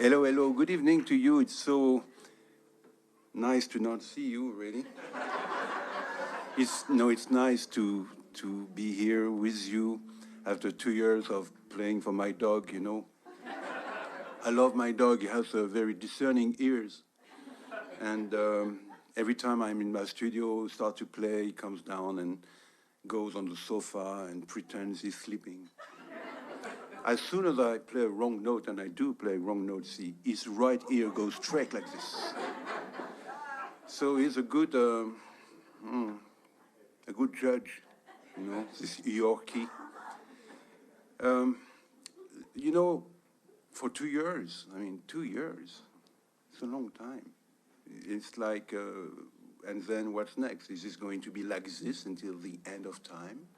Hello, hello. Good evening to you. It's so nice to not see you, really. It's nice to be here with you after 2 years of playing for my dog, you know. I love my dog. He has very discerning ears. And every time I'm in my studio, start to play, he comes down and goes on the sofa and pretends he's sleeping. As soon as I play a wrong note, and I do play wrong notes, his right ear goes straight like this. So he's a good judge, you know, this Yorkie. You know, for 2 years, 2 years, it's a long time. It's like, and then what's next? Is this going to be like this until the end of time?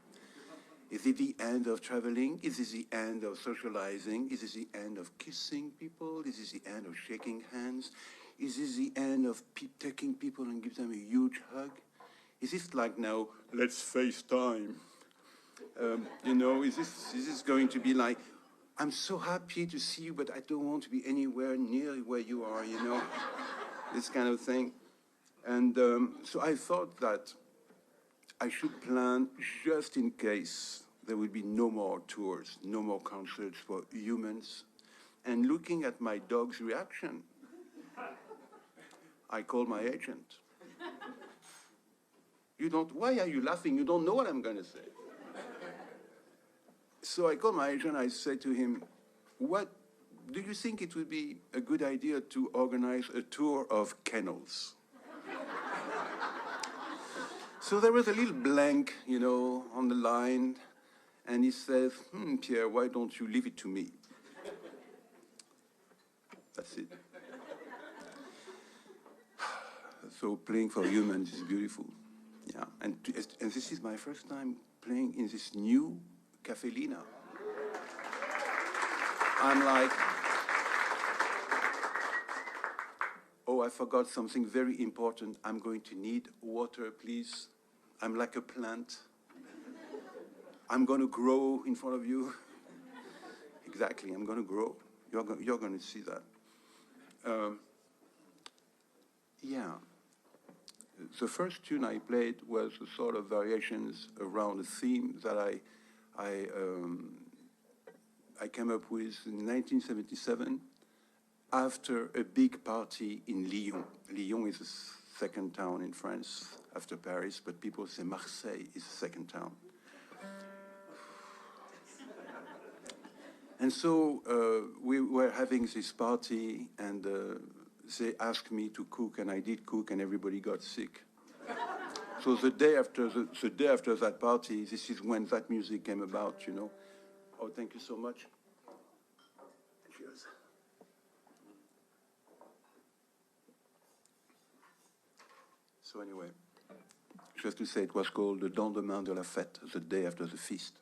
Is it the end of traveling? Is this the end of socializing? Is this the end of kissing people? Is this the end of shaking hands? Is this the end of taking people and give them a huge hug? Is this like now, let's FaceTime? You know, is this going to be like, I'm so happy to see you, but I don't want to be anywhere near where you are, you know? This kind of thing. And so I thought that I should plan just in case there will be no more tours, no more concerts for humans. And looking at my dog's reaction, I called my agent. Why are you laughing? You don't know what I'm going to say. So I called my agent, I said to him, do you think it would be a good idea to organize a tour of kennels? So there was a little blank, you know, on the line, and he says, Pierre, why don't you leave it to me? That's it. So playing for humans is beautiful. Yeah, and this is my first time playing in this new Caffe Lena. I'm like, oh, I forgot something very important. I'm going to need water, please. I'm like a plant. I'm going to grow in front of you. Exactly, I'm going to grow. You're going to see that. Yeah. The first tune I played was a sort of variations around a theme that I came up with in 1977 after a big party in Lyon. Lyon is the second town in France after Paris, but people say Marseille is the second town. And so we were having this party, and they asked me to cook, and I did cook, and everybody got sick. So the day after that party, this is when that music came about, you know. Oh, thank you so much. Cheers. So anyway, just to say, it was called the lendemain de la fête, the day after the feast.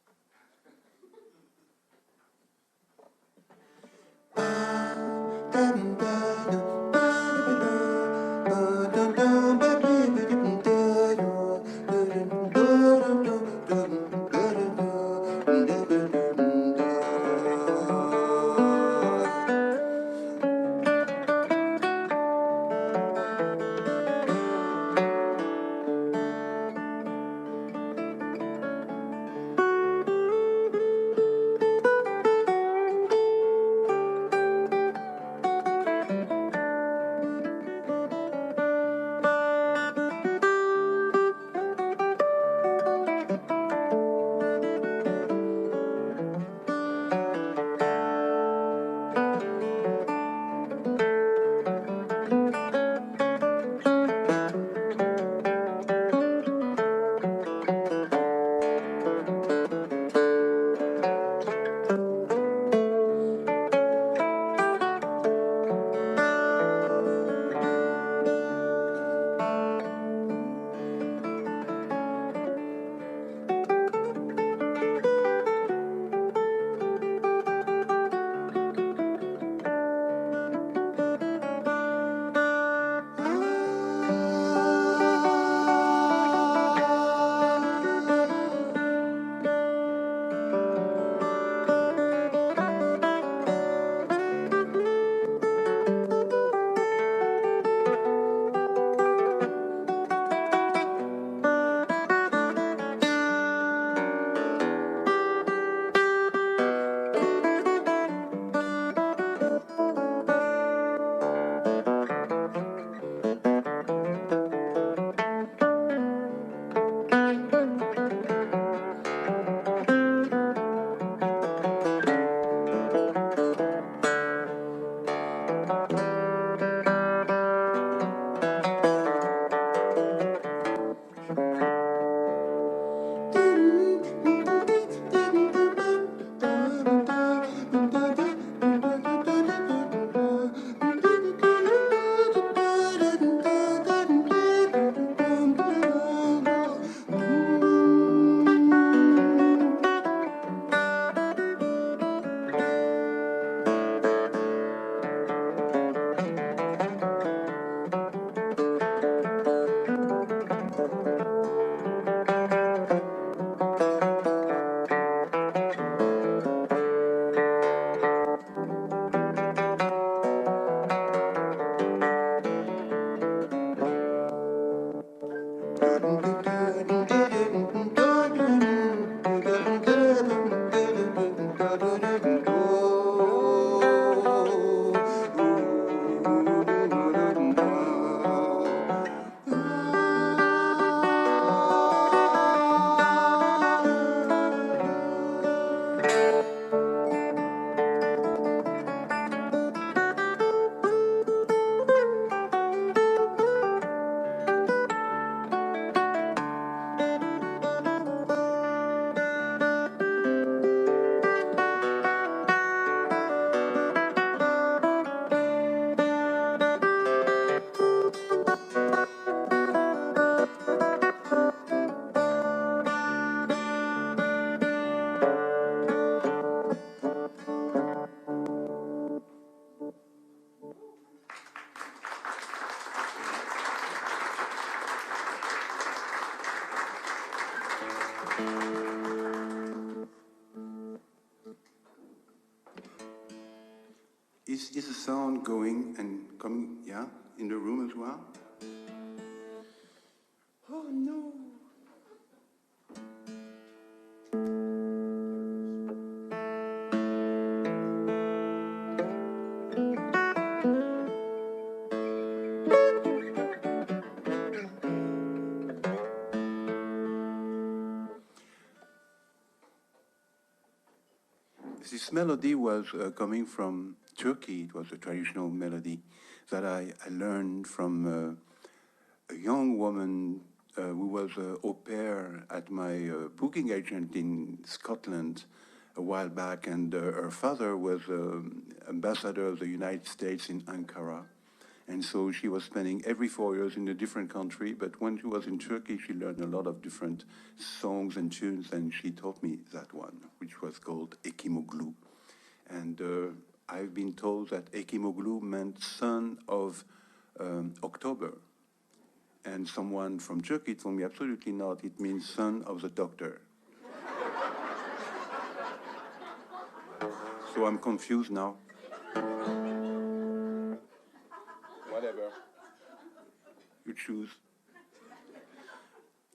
is a sound going and coming, yeah, in the room as well? Oh no! This melody was coming from Turkey. It was a traditional melody that I learned from a young woman who was au pair at my booking agent in Scotland a while back, and her father was ambassador of the United States in Ankara. And so she was spending every 4 years in a different country, but when she was in Turkey, she learned a lot of different songs and tunes, and she taught me that one, which was called Ekimoglu. And I've been told that Ekimoglu meant son of October. And someone from Turkey told me, absolutely not, it means son of the doctor. So I'm confused now. Whatever. You choose.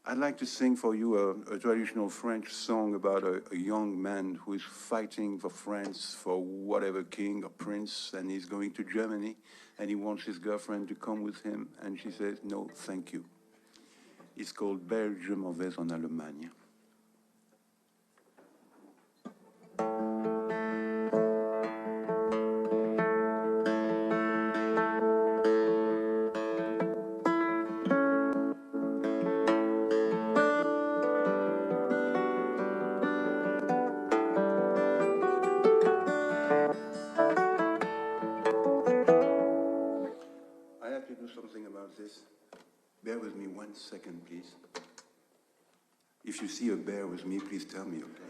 I'd like to sing for you a traditional French song about a young man who is fighting for France, for whatever king or prince, and he's going to Germany, and he wants his girlfriend to come with him, and she says, no, thank you. It's called Belle, je m'en vais en Allemagne. Something about this. Bear with me 1 second, please. If you see a bear with me, please tell me, okay?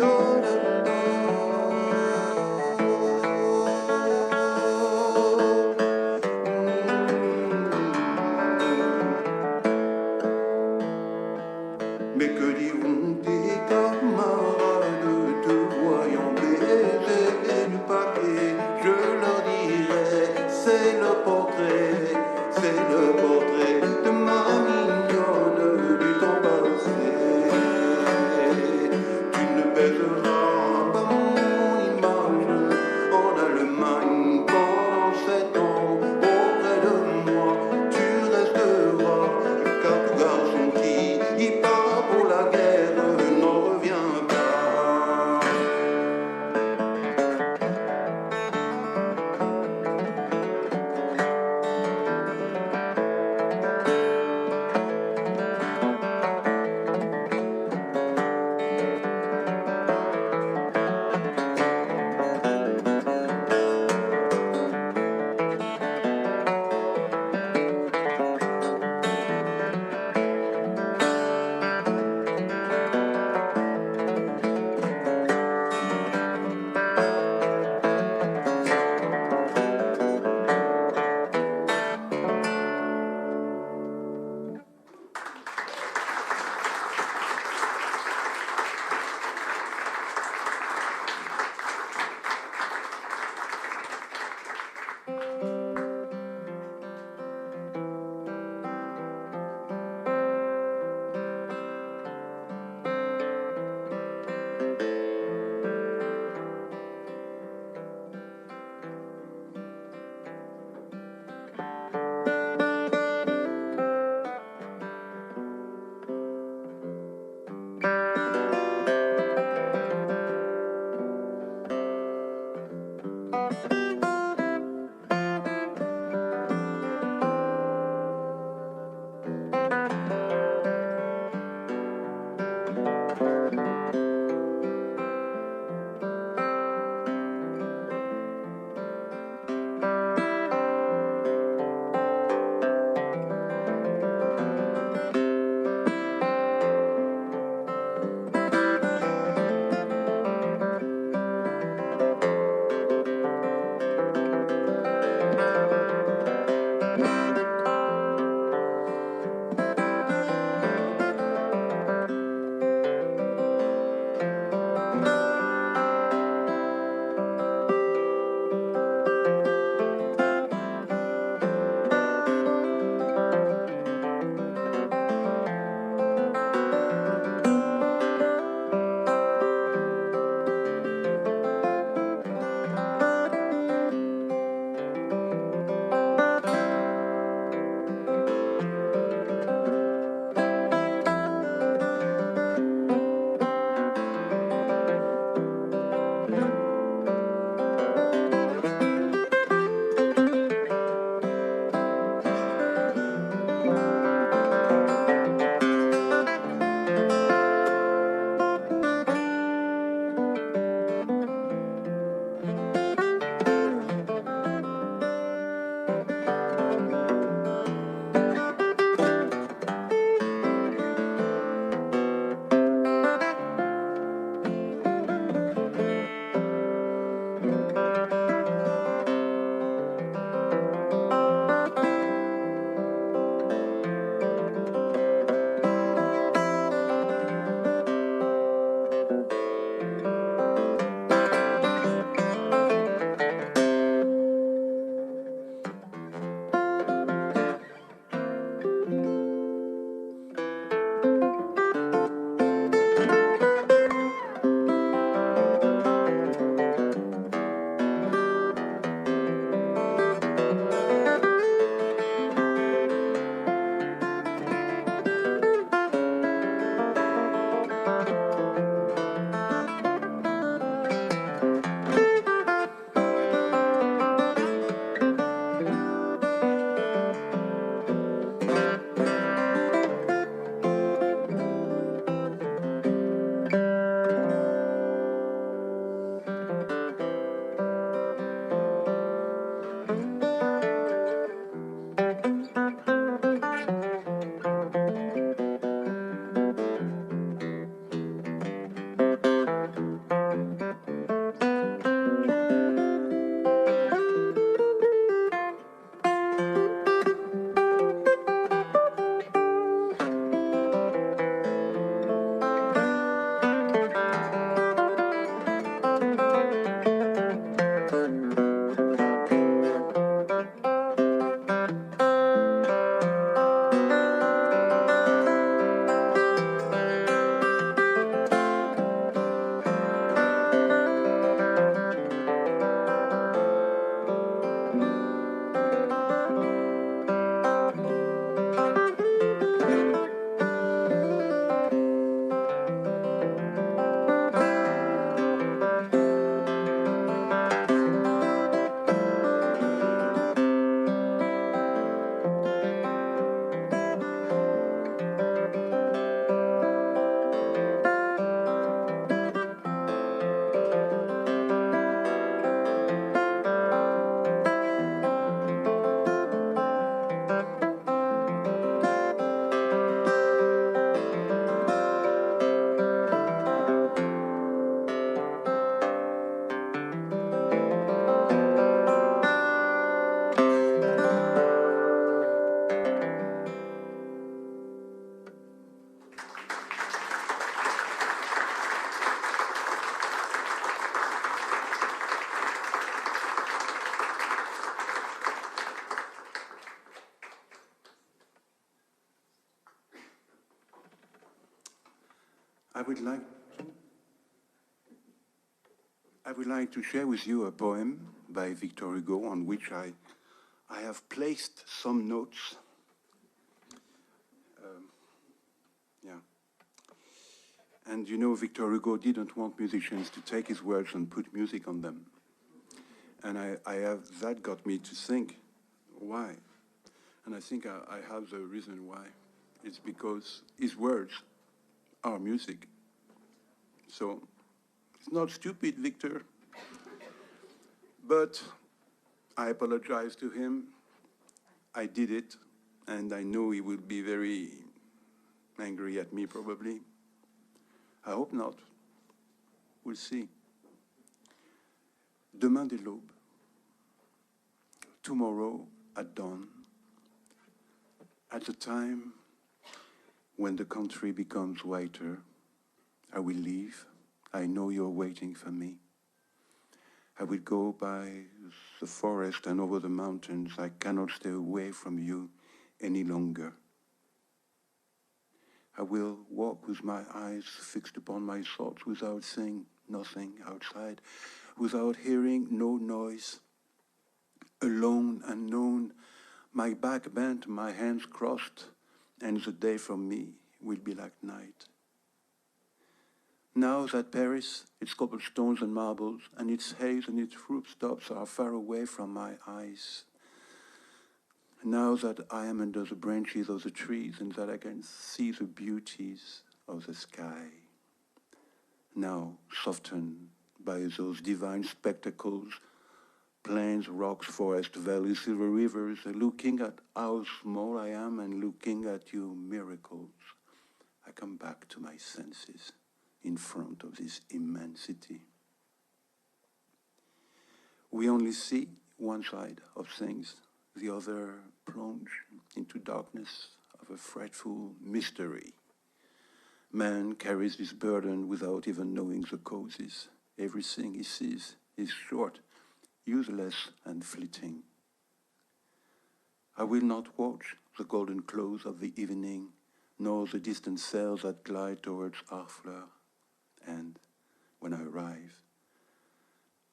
Mais que diront tes camarades te voyant baiser du papier? Je leur dirai, c'est le portrait de ma mignonne du temps passé. Tu ne baiseras would like to share with you a poem by Victor Hugo on which I have placed some notes. Yeah. And you know, Victor Hugo didn't want musicians to take his words and put music on them. And that got me to think, why? And I think I have the reason why. It's because his words are music. So it's not stupid, Victor. But I apologize to him. I did it, and I know he will be very angry at me, probably. I hope not. We'll see. Demain dès l'aube. Tomorrow at dawn. At the time when the country becomes whiter, I will leave. I know you're waiting for me. I will go by the forest and over the mountains. I cannot stay away from you any longer. I will walk with my eyes fixed upon my thoughts without seeing nothing outside, without hearing no noise. Alone, unknown, my back bent, my hands crossed, and the day for me will be like night. Now that Paris, its cobblestones and marbles, and its haze and its rooftops are far away from my eyes. Now that I am under the branches of the trees and that I can see the beauties of the sky. Now softened by those divine spectacles, plains, rocks, forests, valleys, silver rivers, looking at how small I am and looking at your miracles, I come back to my senses in front of this immensity. We only see one side of things, the other plunge into darkness of a frightful mystery. Man carries this burden without even knowing the causes. Everything he sees is short, useless, and fleeting. I will not watch the golden close of the evening, nor the distant sails that glide towards Harfleur. And when I arrive,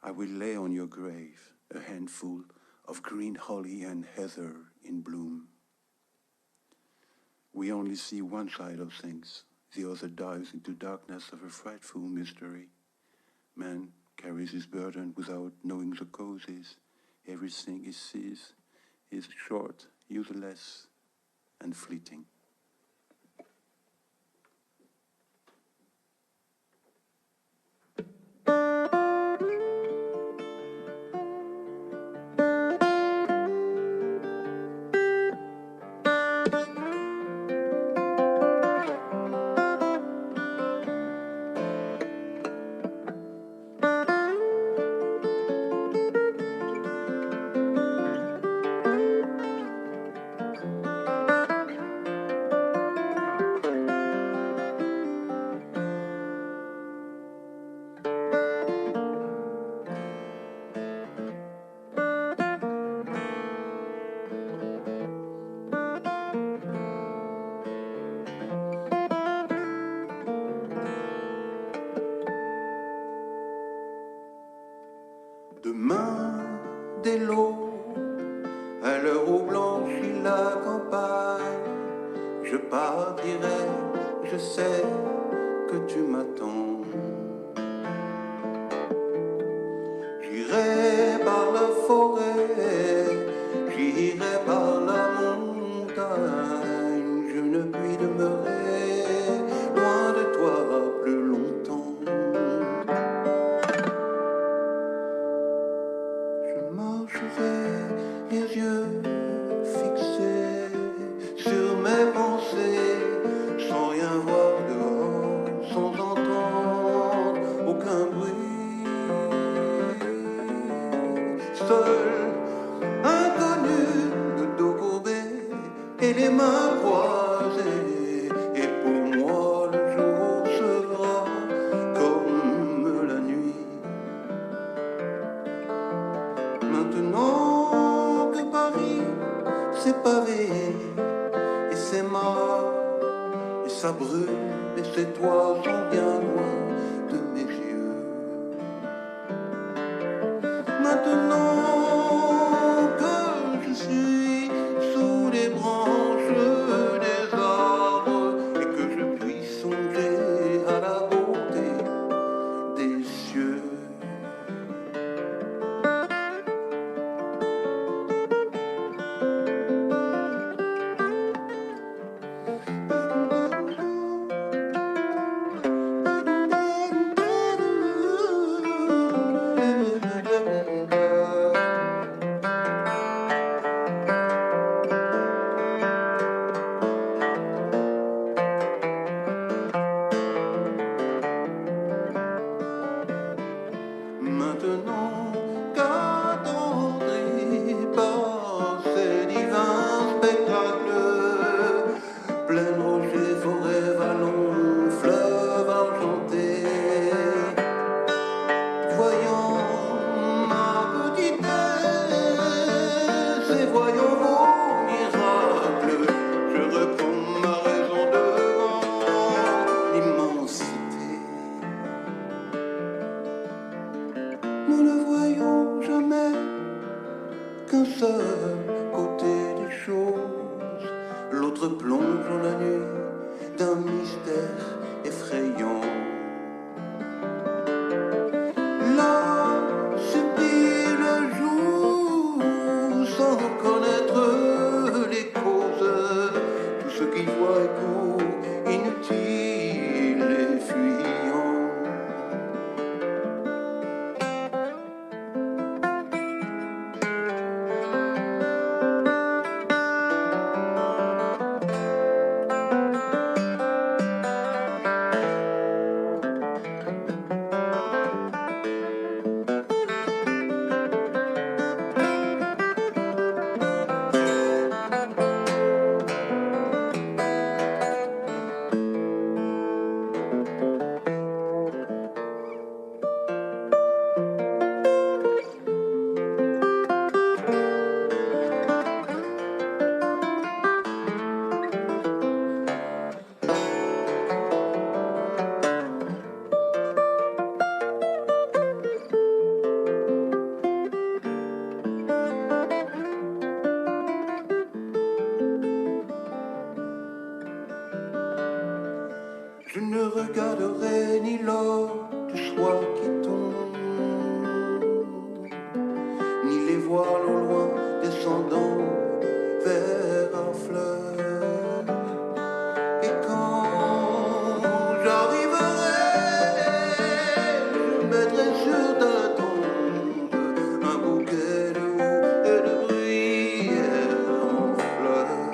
I will lay on your grave a handful of green holly and heather in bloom. We only see one side of things. The other dives into darkness of a frightful mystery. Man carries his burden without knowing the causes. Everything he sees is short, useless, and fleeting. Demain, dès l'aube, à l'heure où blanchit la campagne, je partirai, je sais que tu m'attends. J'irai par la forêt, j'irai par la montagne, je ne puis demeurer loin de toi plus longtemps. Les yeux fixés sur mes pensées, sans rien voir dehors, sans entendre aucun bruit. Seul, inconnu, le dos courbé et les mains croisées, et pour moi le jour sera comme la nuit. Maintenant que Paris s'est pavé et c'est mort et ça brûle et ces toits sont bien loin de mes yeux. Maintenant que je suis sous les branches des arbres et que je puis songer à la beauté des cieux, maintenant qu'attendri par ces divins spectacles, plaine, rocher, forêt, vallon, fleuve argenté, voyant ma petitesse et voyant vos miracles, je reprends ma raison devant l'immensité. Nous ne voyons jamais qu'un seul côté des choses, l'autre plonge dans la nuit d'un mystère effrayant. Là subit le jour sans connaître les causes, tout ce qu'il voit est court, inutile et fuyant. Je ne regarderai ni l'or du soir qui tombe, ni les voiles au loin descendant vers un fleuve. Et quand j'arriverai, je mettrai sur ta tombe un bouquet de houx et de bruyère en fleurs.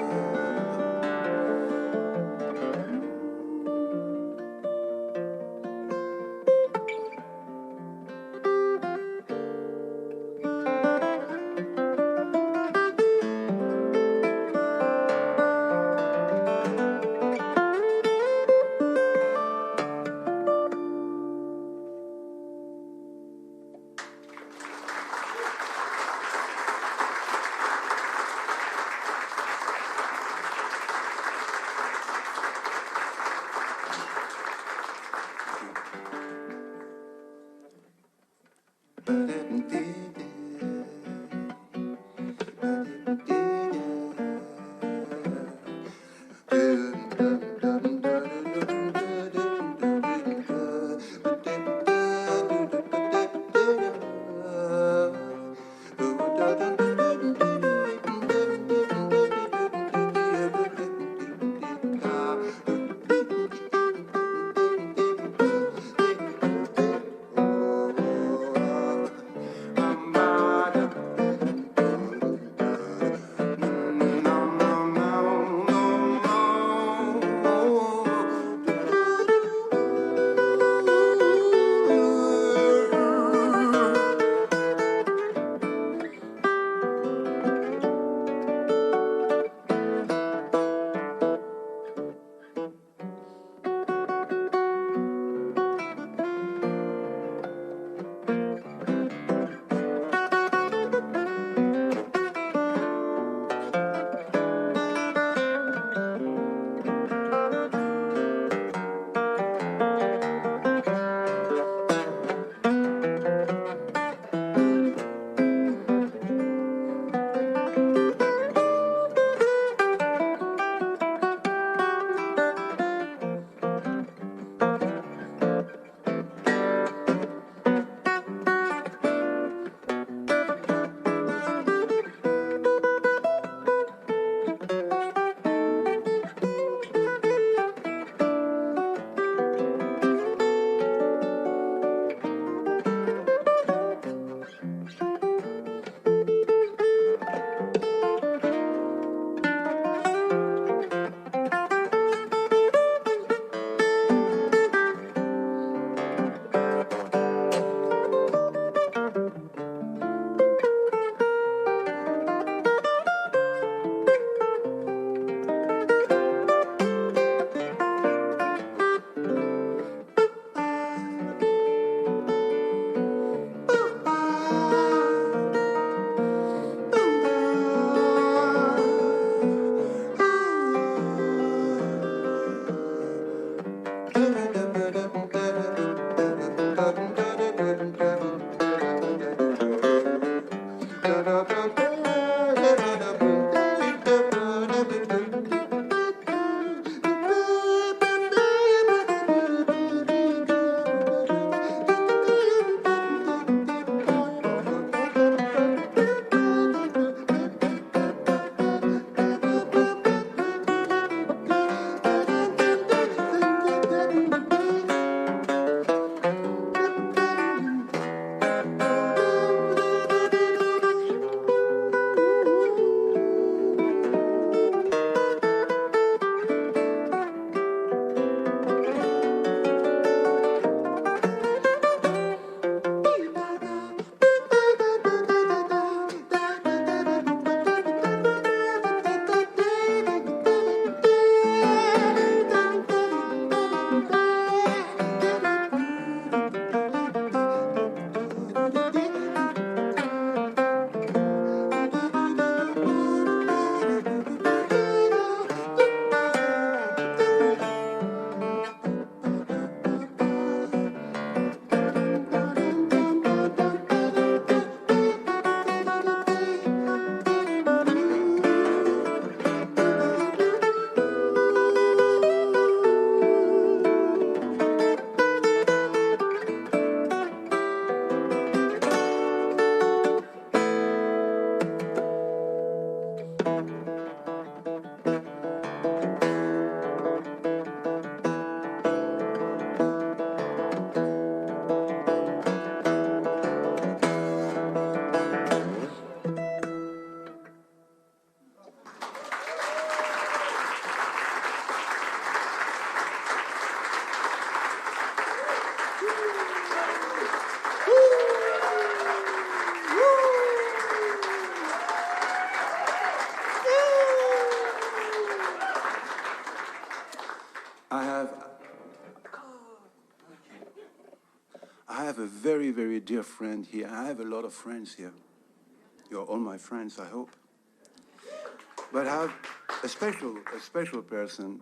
I have a very, very dear friend here. I have a lot of friends here. You're all my friends, I hope. But I have a special person.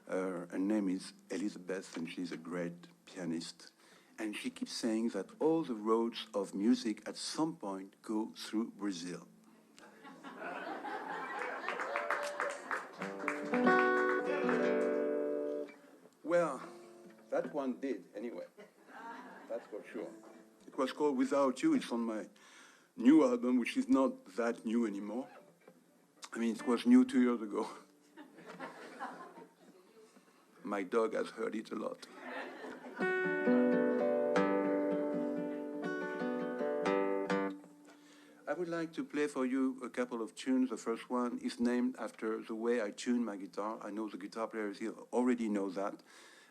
Her name is Elizabeth, and she's a great pianist. And she keeps saying that all the roads of music at some point go through Brazil. Well, that one did, anyway. That's for sure. It was called Without You. It's on my new album, which is not that new anymore. I mean, it was new 2 years ago. My dog has heard it a lot. I would like to play for you a couple of tunes. The first one is named after the way I tune my guitar. I know the guitar players here already know that.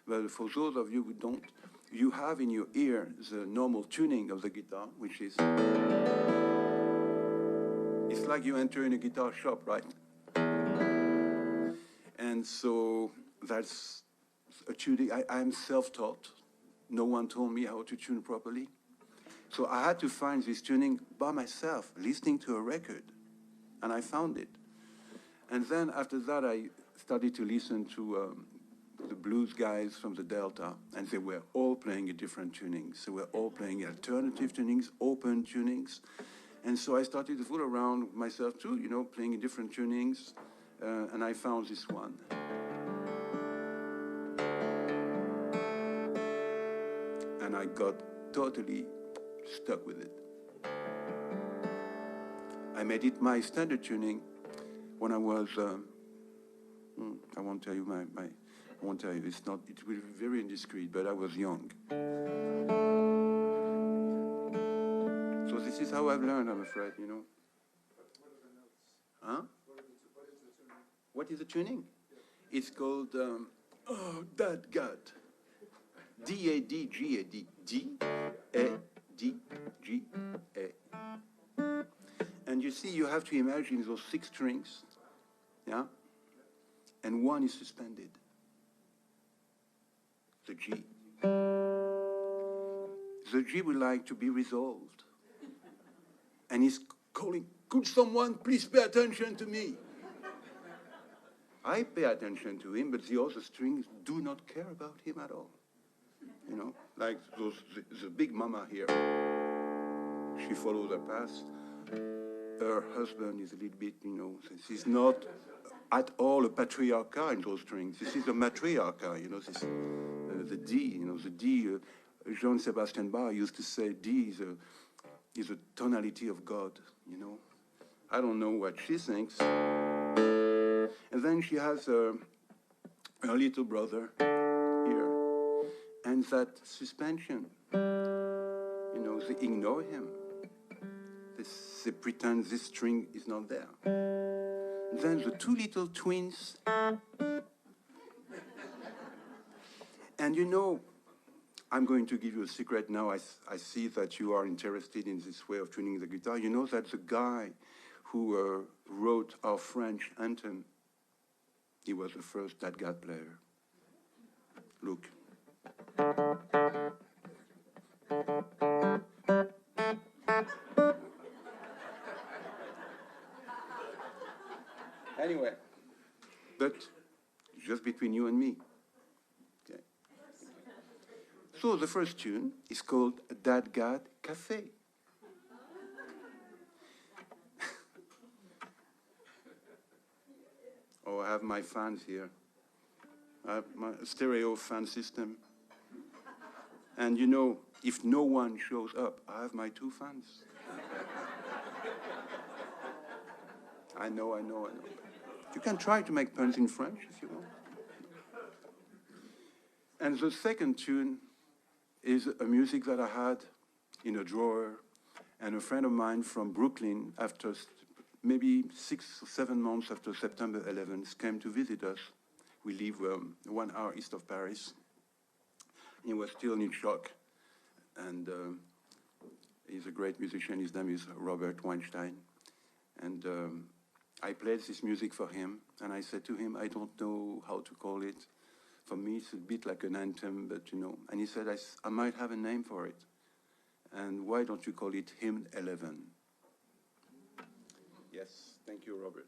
But for those of you who don't, you have in your ear the normal tuning of the guitar, which is... It's like you enter in a guitar shop, right? And so that's a tuning. I'm self-taught. No one told me how to tune properly. So I had to find this tuning by myself, listening to a record. And I found it. And then after that, I started to listen to the blues guys from the Delta. And they were all playing a different tunings. They were all playing alternative tunings, open tunings. And so I started to fool around myself too, you know, playing in different tunings. And I found this one. And I got totally stuck with it. I made it my standard tuning when I was, I won't tell you I won't tell you, it will be very indiscreet, but I was young. So this is how I've learned, I'm afraid, you know. What are the notes? Huh? What is the tuning? What is the tuning? Yeah. It's called, that God. D-A-D-G-A-D. D-A-D-G-A. And you see, you have to imagine those 6 strings, yeah? And one is suspended. The G. The G would like to be resolved. And he's calling, could someone please pay attention to me? I pay attention to him, but the other strings do not care about him at all. You know, like the big mama here. She follows her path. Her husband is a little bit, you know, she's not at all a patriarcha in those strings. This is a matriarcha, you know, this, the D, you know, the D, Jean Sebastian Bach used to say D is a tonality of God, you know. I don't know what she thinks. And then she has her little brother here. And that suspension, you know, they ignore him. They pretend this string is not there. And then the 2 little twins. And you know, I'm going to give you a secret now. I see that you are interested in this way of tuning the guitar. You know that the guy who wrote our French anthem, he was the first that God player. Look. Anyway, but just between you and me. Okay. So the first tune is called That God Caffe. Oh, I have my fans here. I have my stereo fan system. And you know, if no one shows up, I have my 2 fans. I know. You can try to make puns in French if you want. And the second tune is a music that I had in a drawer, and a friend of mine from Brooklyn, after maybe 6 or 7 months after September 11th, came to visit us. We live 1 hour east of Paris. He was still in shock, and he's a great musician. His name is Robert Weinstein, and I played this music for him, and I said to him, I don't know how to call it. For me, it's a bit like an anthem, but you know. And he said, I might have a name for it. And why don't you call it Hymn 11? Yes, thank you, Robert.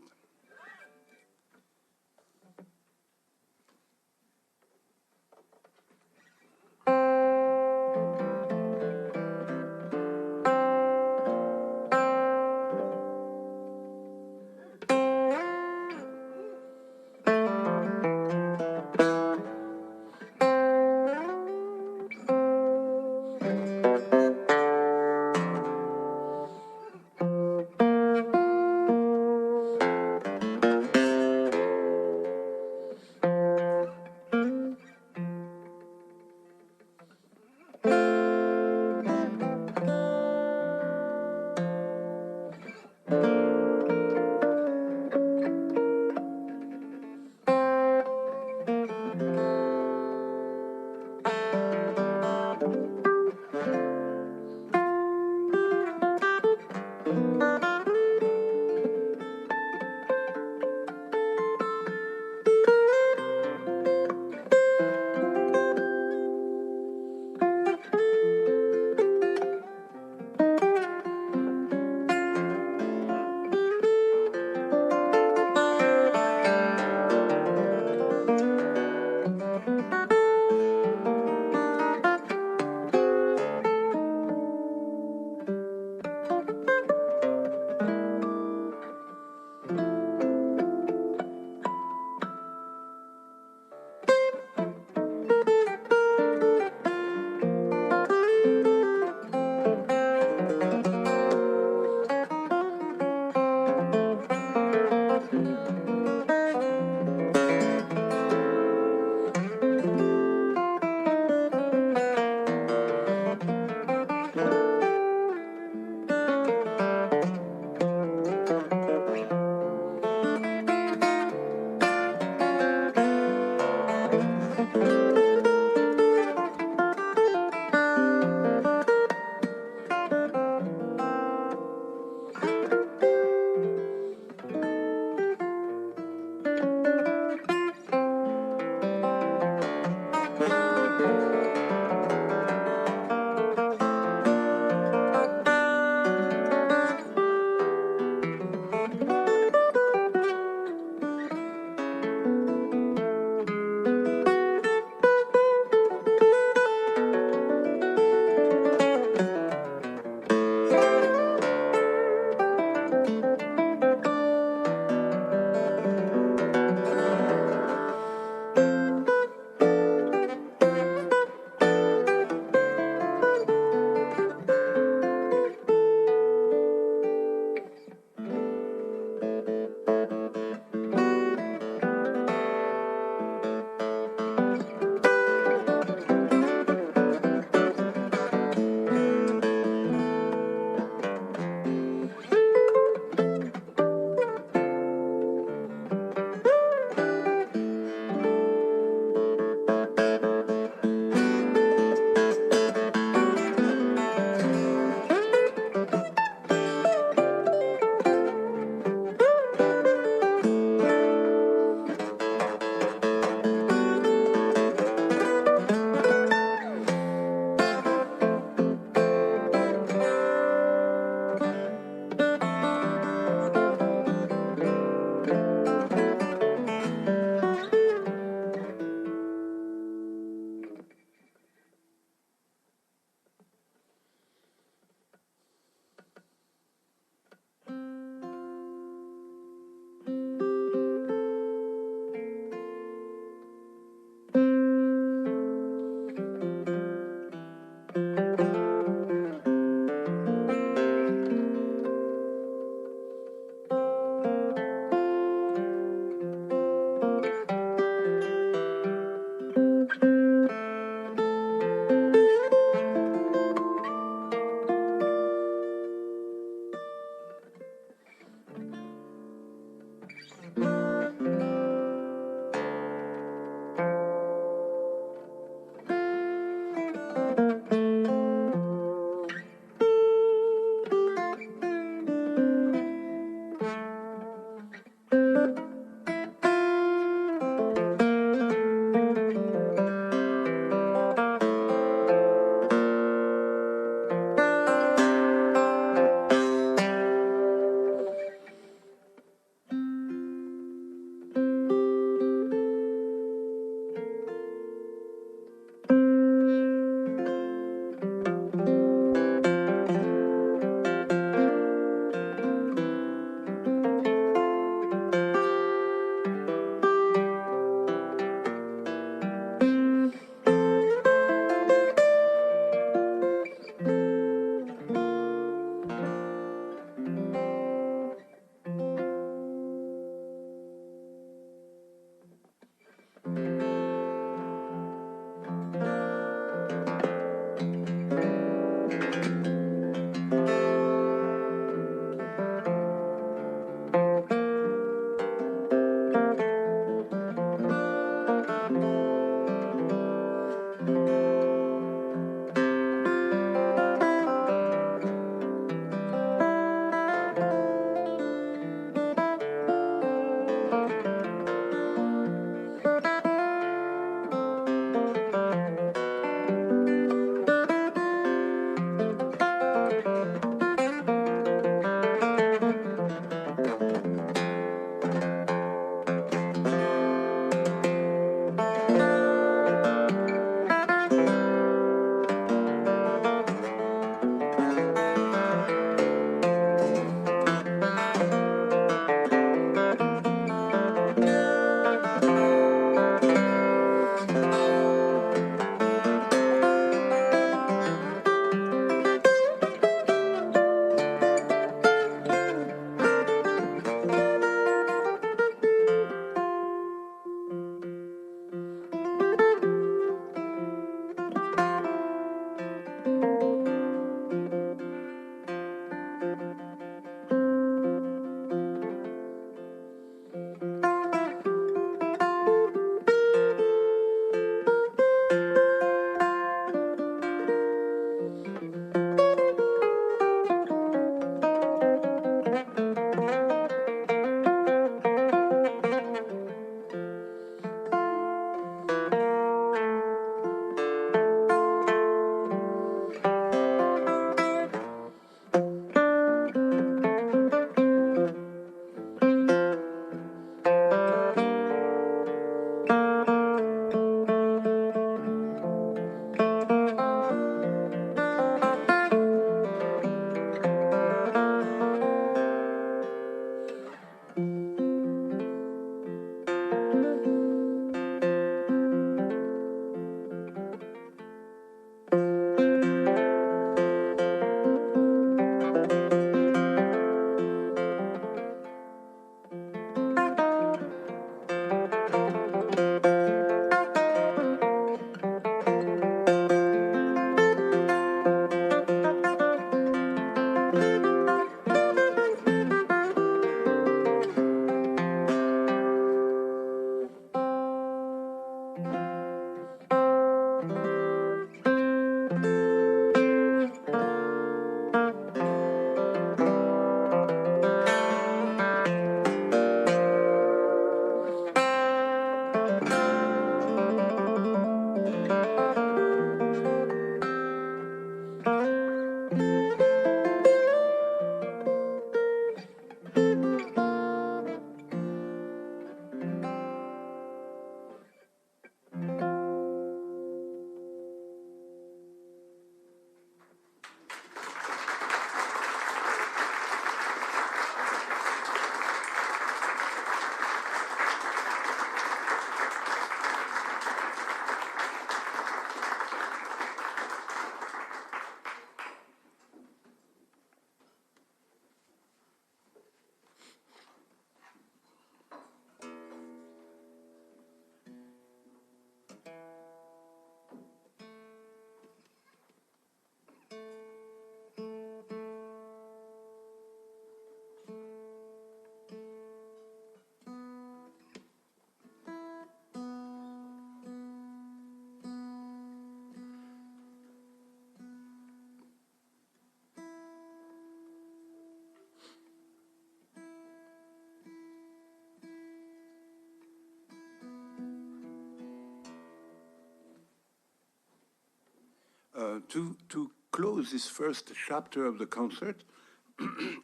to close this first chapter of the concert,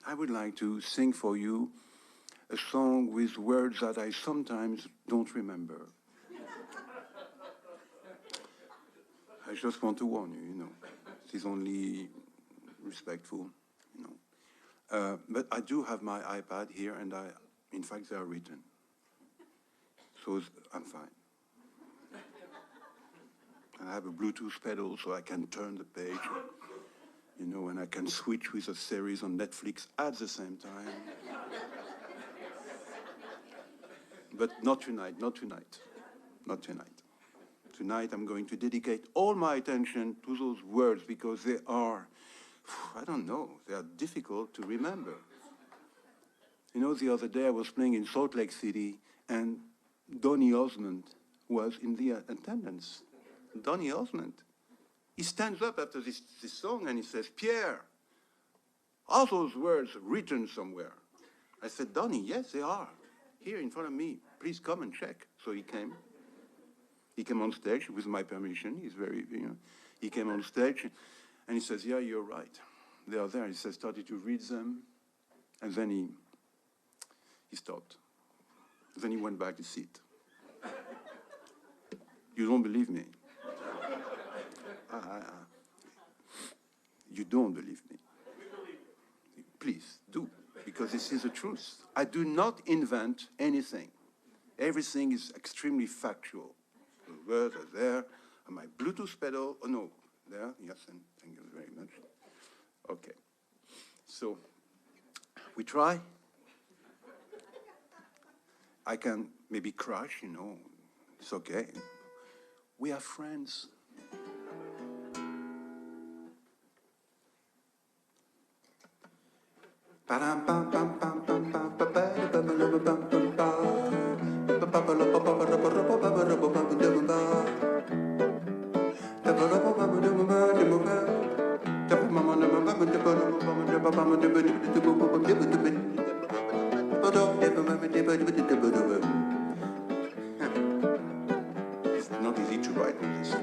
I would like to sing for you a song with words that I sometimes don't remember. I just want to warn you, you know. It is only respectful, you know. But I do have my iPad here, and in fact, they are written. So I'm fine. And I have a Bluetooth pedal, so I can turn the page, you know, and I can switch with a series on Netflix at the same time. But not tonight, not tonight, not tonight. Tonight I'm going to dedicate all my attention to those words because they are, I don't know, they are difficult to remember. You know, the other day I was playing in Salt Lake City and Donny Osmond was in the attendance. Donny Osmond. He stands up after this song and he says, Pierre, are those words written somewhere? I said, Donny, yes, they are. Here in front of me. Please come and check. So he came. He came on stage with my permission. He's very, you know. He came on stage and he says, yeah, you're right. They are there. He says, started to read them. And then he stopped. Then he went back to sit. You don't believe me? You don't believe me. Please do, because this is the truth. I do not invent anything. Everything is extremely factual. The words are there on my Bluetooth pedal. Oh no, there. Yes, and thank you very much. Okay. So we try. I can maybe crash, you know. It's okay. We are friends. It's not easy to write with this.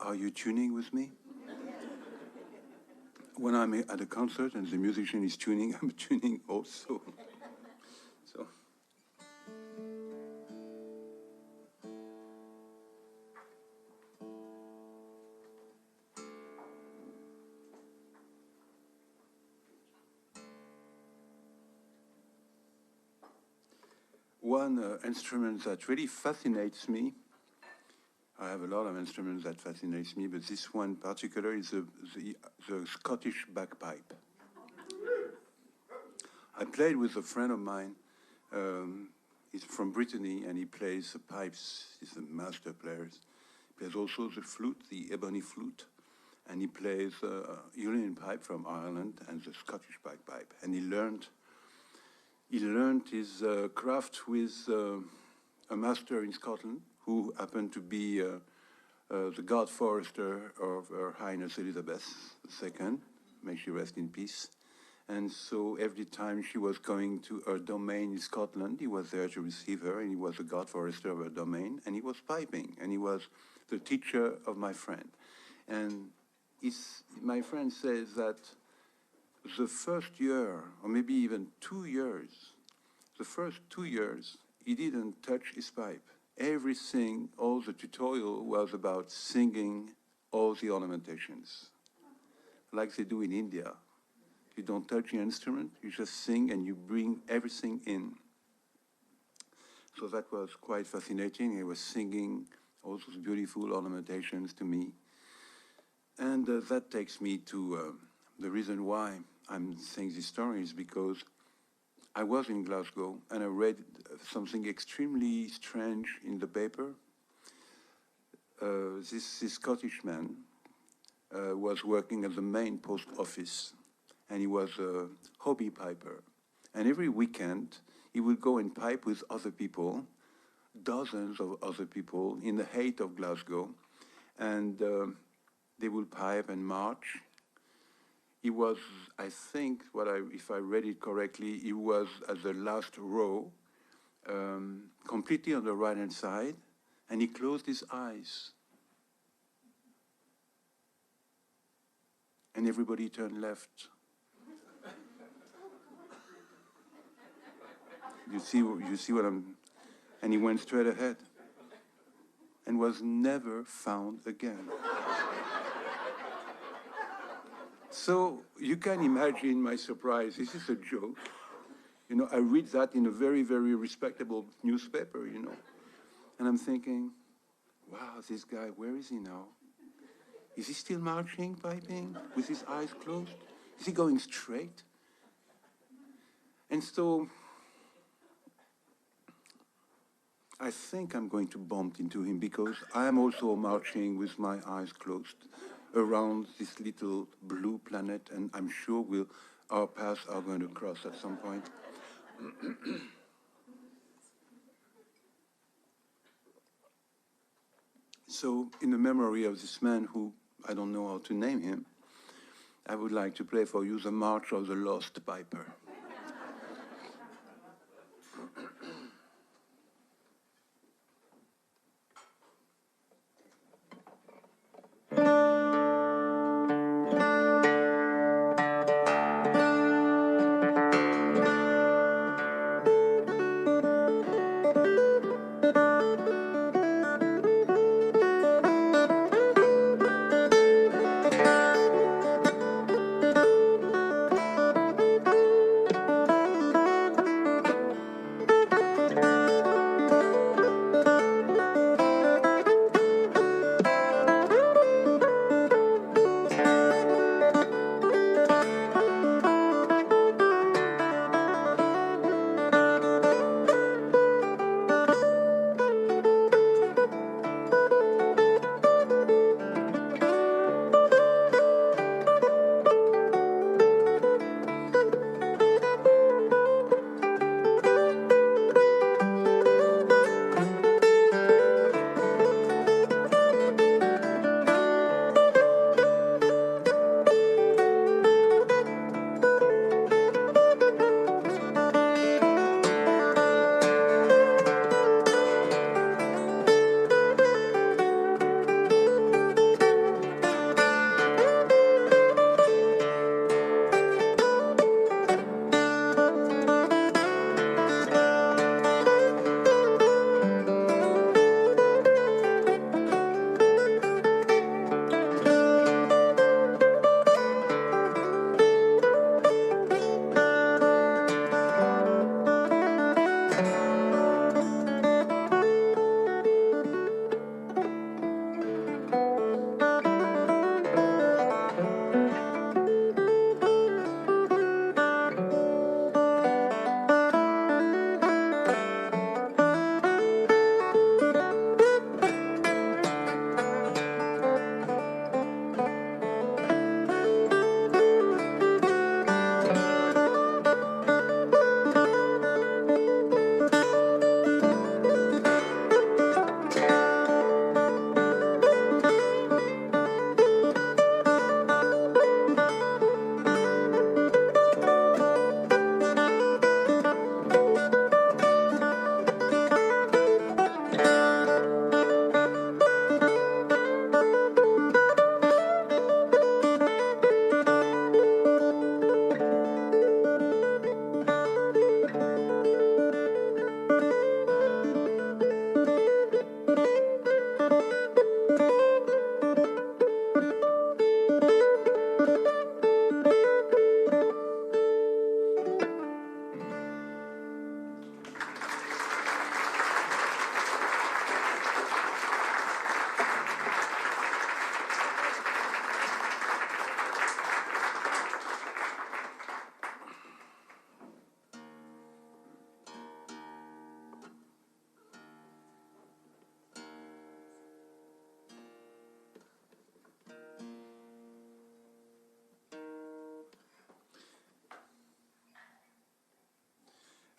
Are you tuning with me? When I'm at a concert and the musician is tuning, I'm tuning also. So. One instrument that really fascinates me, I have a lot of instruments that fascinates me, but this one in particular is the Scottish bagpipe. I played with a friend of mine. He's from Brittany, and he plays the pipes. He's a master player. He plays also the flute, the ebony flute, and he plays Union pipe from Ireland and the Scottish bagpipe. And he learned his craft with a master in Scotland who happened to be the God Forester of Her Highness Elizabeth II. May she rest in peace. And so every time she was going to her domain in Scotland, he was there to receive her, and he was the God Forester of her domain, and he was piping, and he was the teacher of my friend. And my friend says that the first year, or maybe even 2 years, the first 2 years, he didn't touch his pipe. Everything, all the tutorial was about singing all the ornamentations, like they do in India. You don't touch the instrument. You just sing and you bring everything in. So that was quite fascinating. He was singing all those beautiful ornamentations to me. And that takes me to the reason why I'm saying this story is because I was in Glasgow and I read something extremely strange in the paper. This Scottish man was working at the main post office, and he was a hobby piper. And every weekend, he would go and pipe with other people, dozens of other people in the height of Glasgow, and they would pipe and march. He was, I think, if I read it correctly, he was at the last row, completely on the right-hand side, and he closed his eyes. And everybody turned left. You see what I'm, and he went straight ahead and was never found again. So you can imagine my surprise. This is a joke. You know, I read that in a very, very respectable newspaper, you know. And I'm thinking, wow, this guy, where is he now? Is he still marching, piping, with his eyes closed? Is he going straight? And so I think I'm going to bump into him because I'm also marching with my eyes closed around this little blue planet, and I'm sure our paths are going to cross at some point. So, in the memory of this man who, I don't know how to name him, I would like to play for you the March of the Lost Piper.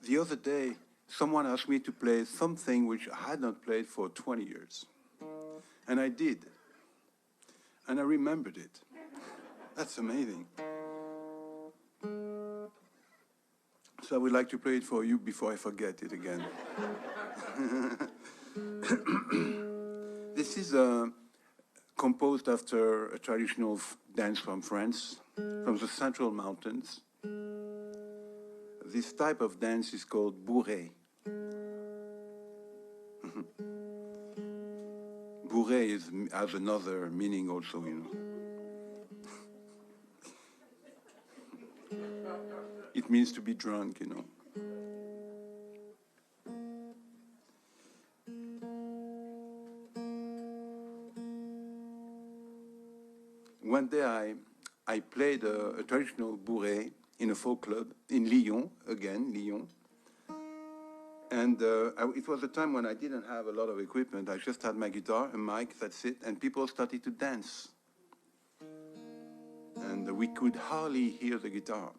the other day, someone asked me to play something which I had not played for 20 years. And I did. And I remembered it. That's amazing. So I would like to play it for you before I forget it again. This is composed after a traditional dance from France, from the Central Mountains. This type of dance is called bourrée. Bourrée has another meaning also, you know. It means to be drunk, you know. One day I played a traditional bourrée in a folk club in Lyon, again, Lyon. And it was a time when I didn't have a lot of equipment. I just had my guitar, a mic, that's it. And people started to dance. And we could hardly hear the guitar.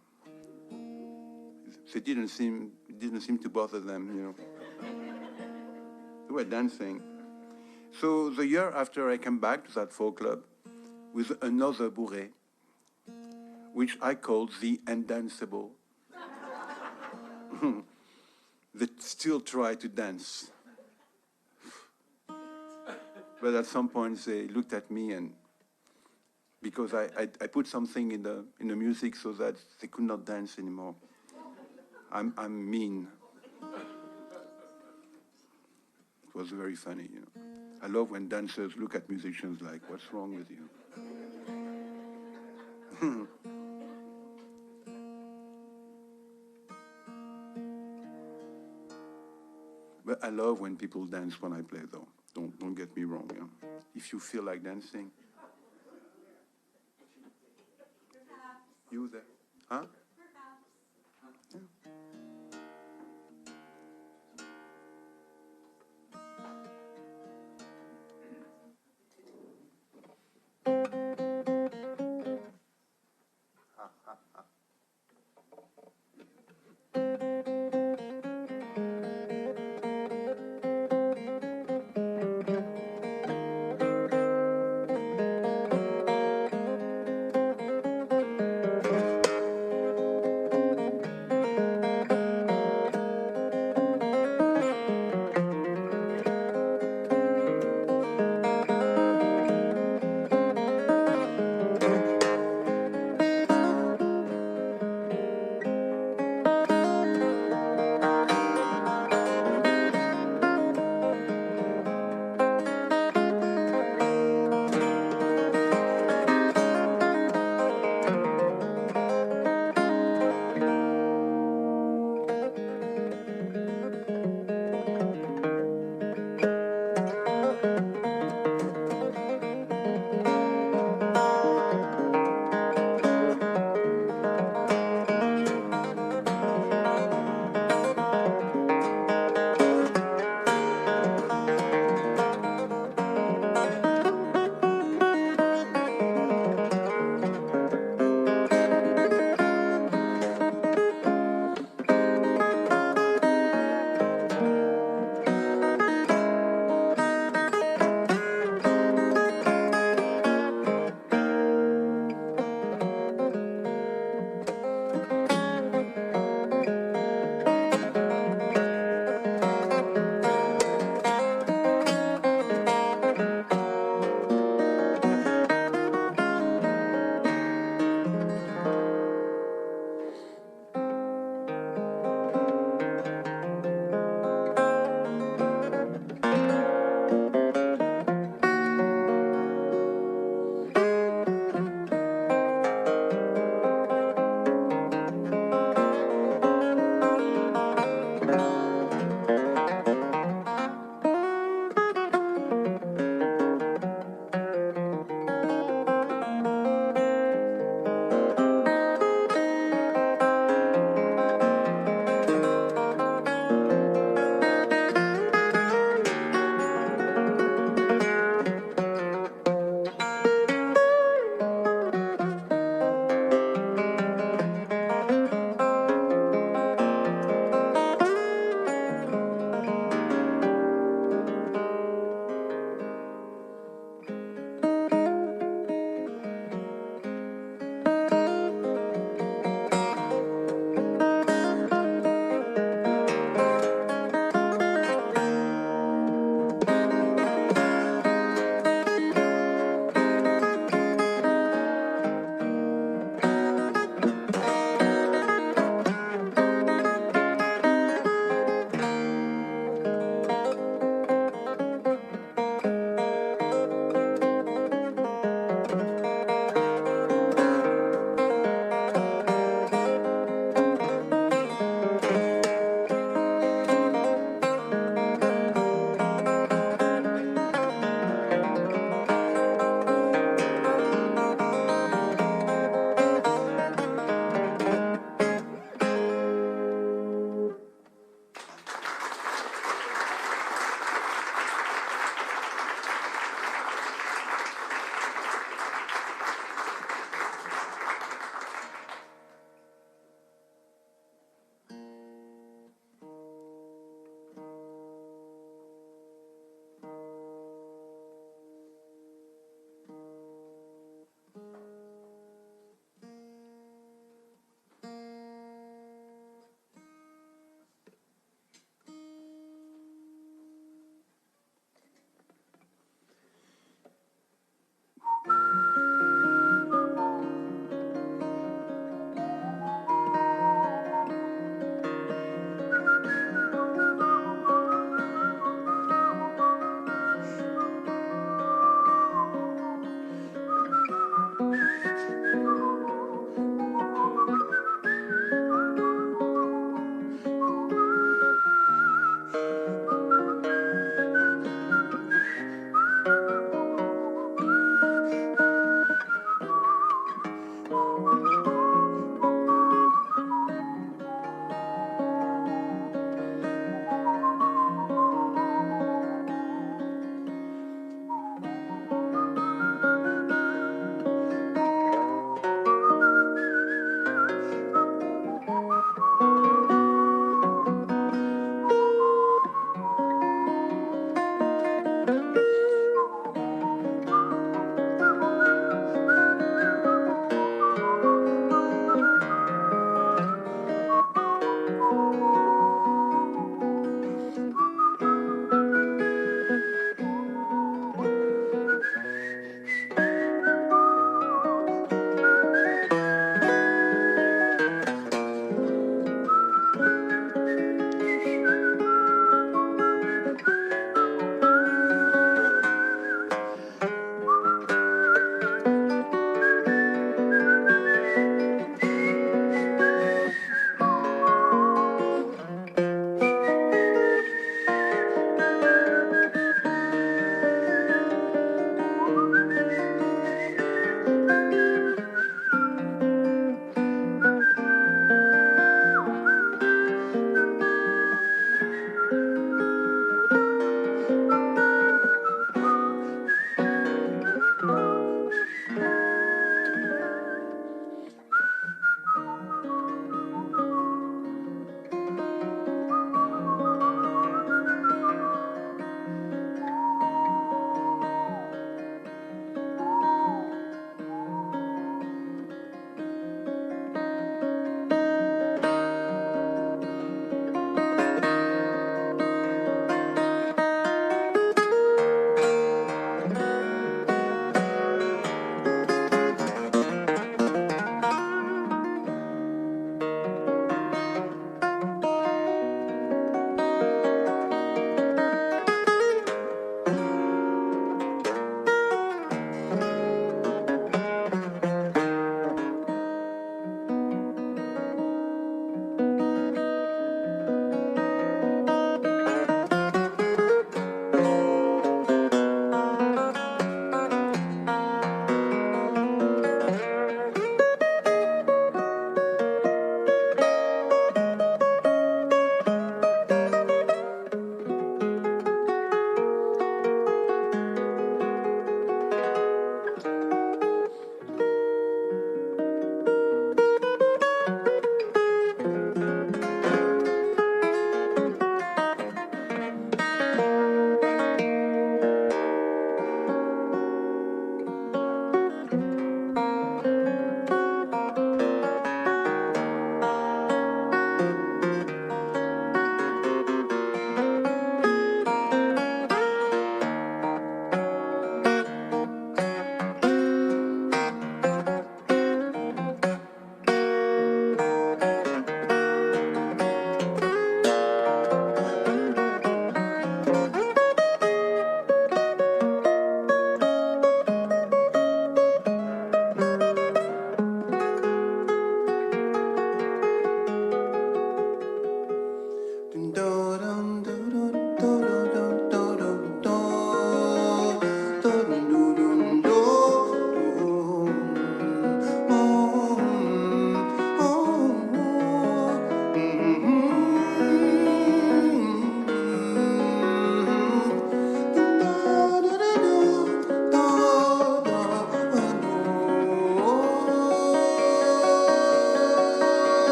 It didn't seem to bother them, you know. They were dancing. So the year after I came back to that folk club with another bourrée, which I called the undanceable. They still try to dance. But at some point they looked at me, and because I put something in the music so that they could not dance anymore. I'm mean. It was very funny, you know. I love when dancers look at musicians like, what's wrong with you? But I love when people dance when I play, though. Don't get me wrong. Yeah? If you feel like dancing, you there, huh? Yeah.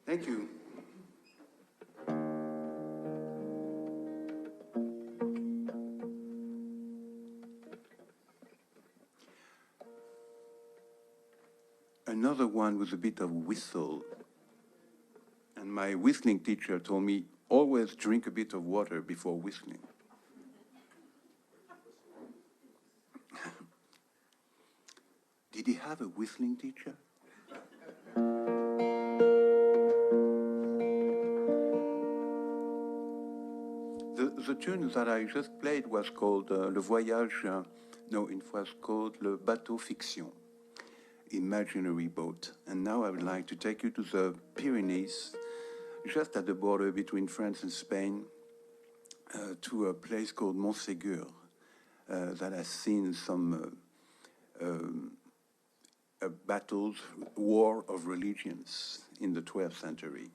Thank you. Another one was a bit of whistle. And my whistling teacher told me, always drink a bit of water before whistling. Did he have a whistling teacher? The tune that I just played was called Le Voyage, no, it was called Le Bateau Fiction, Imaginary Boat. And now I would like to take you to the Pyrenees, just at the border between France and Spain, to a place called Montségur, that has seen some battles, war of religions in the 12th century.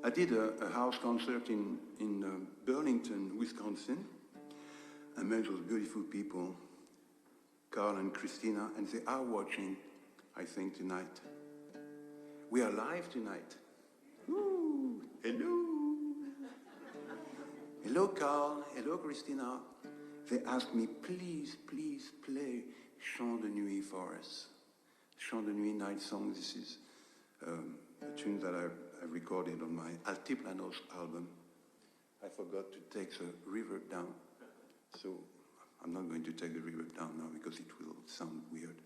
I did a house concert in Burlington, Wisconsin. I met those beautiful people, Carl and Christina, and they are watching, I think, tonight. We are live tonight. Ooh, hello. Hello, Carl. Hello, Christina. They asked me, please, please play Chant de Nuit for us. Chant de Nuit, night song. This is a tune that I recorded on my Altiplanos album. I forgot to take the reverb down. So I'm not going to take the reverb down now because it will sound weird.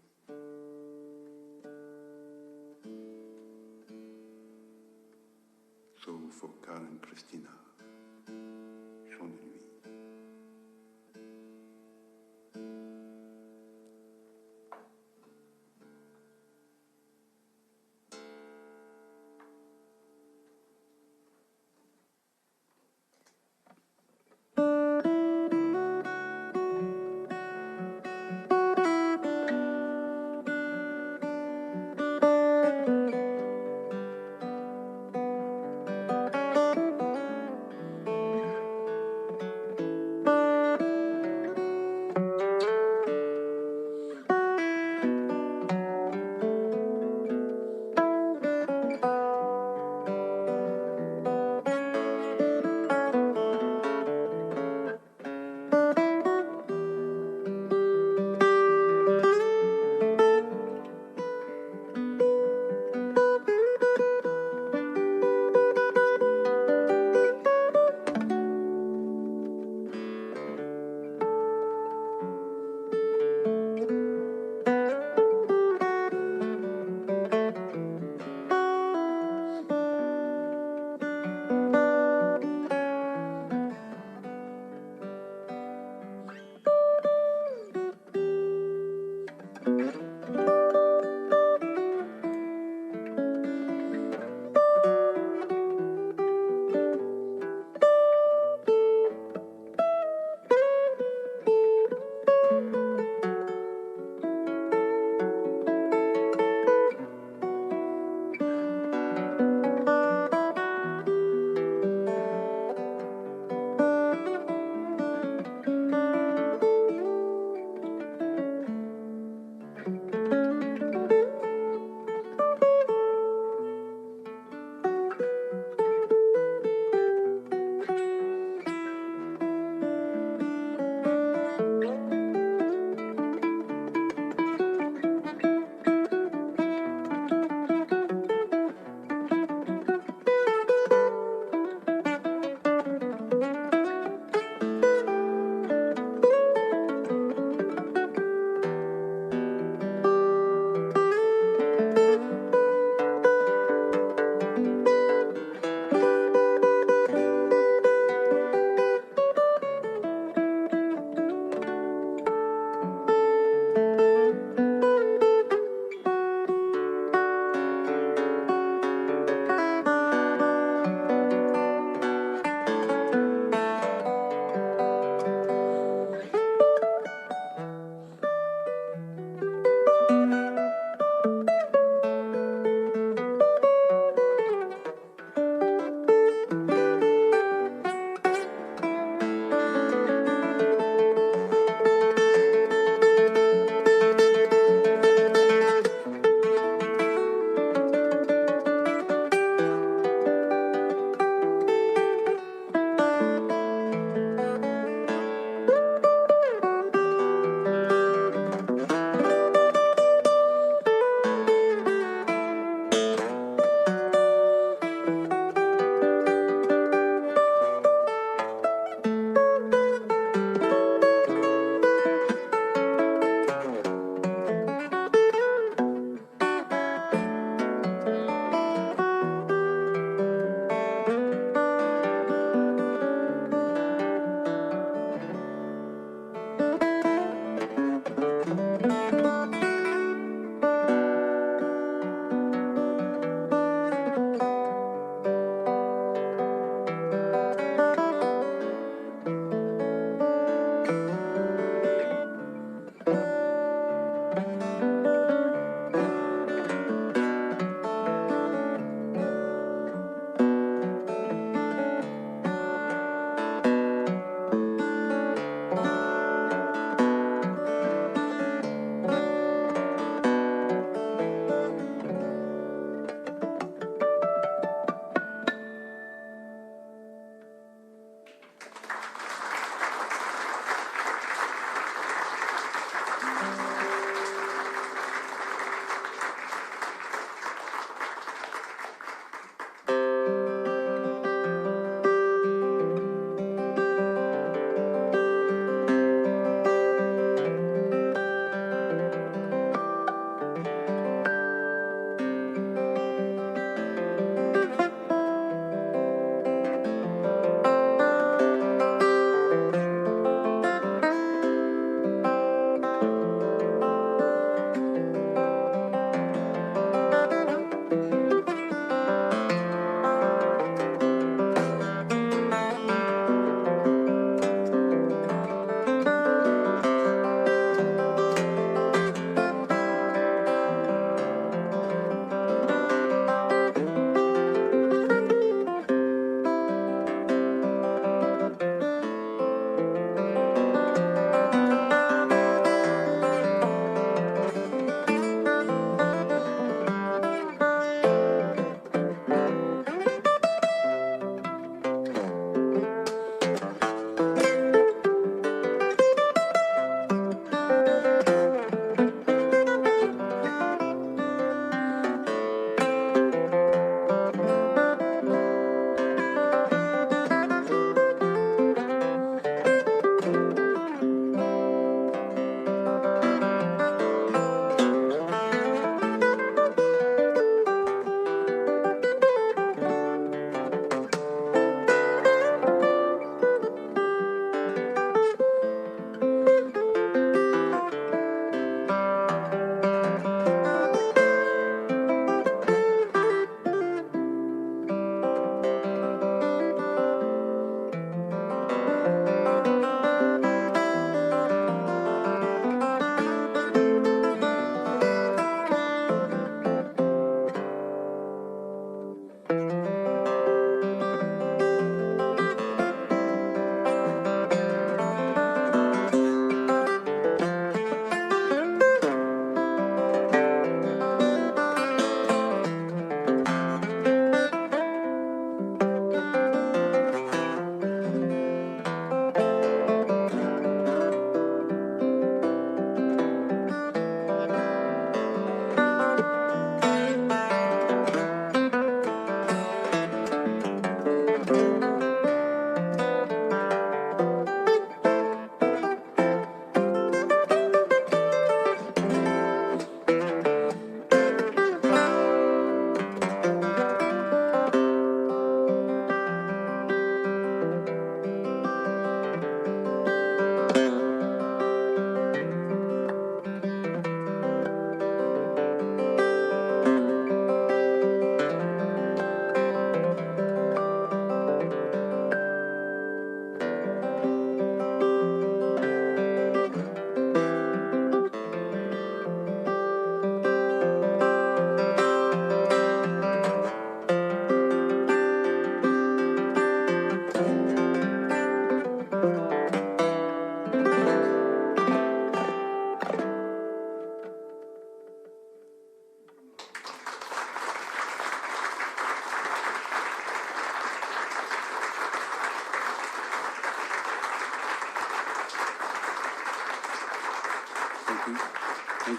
So for Carl and Christina, Chant de Nuit.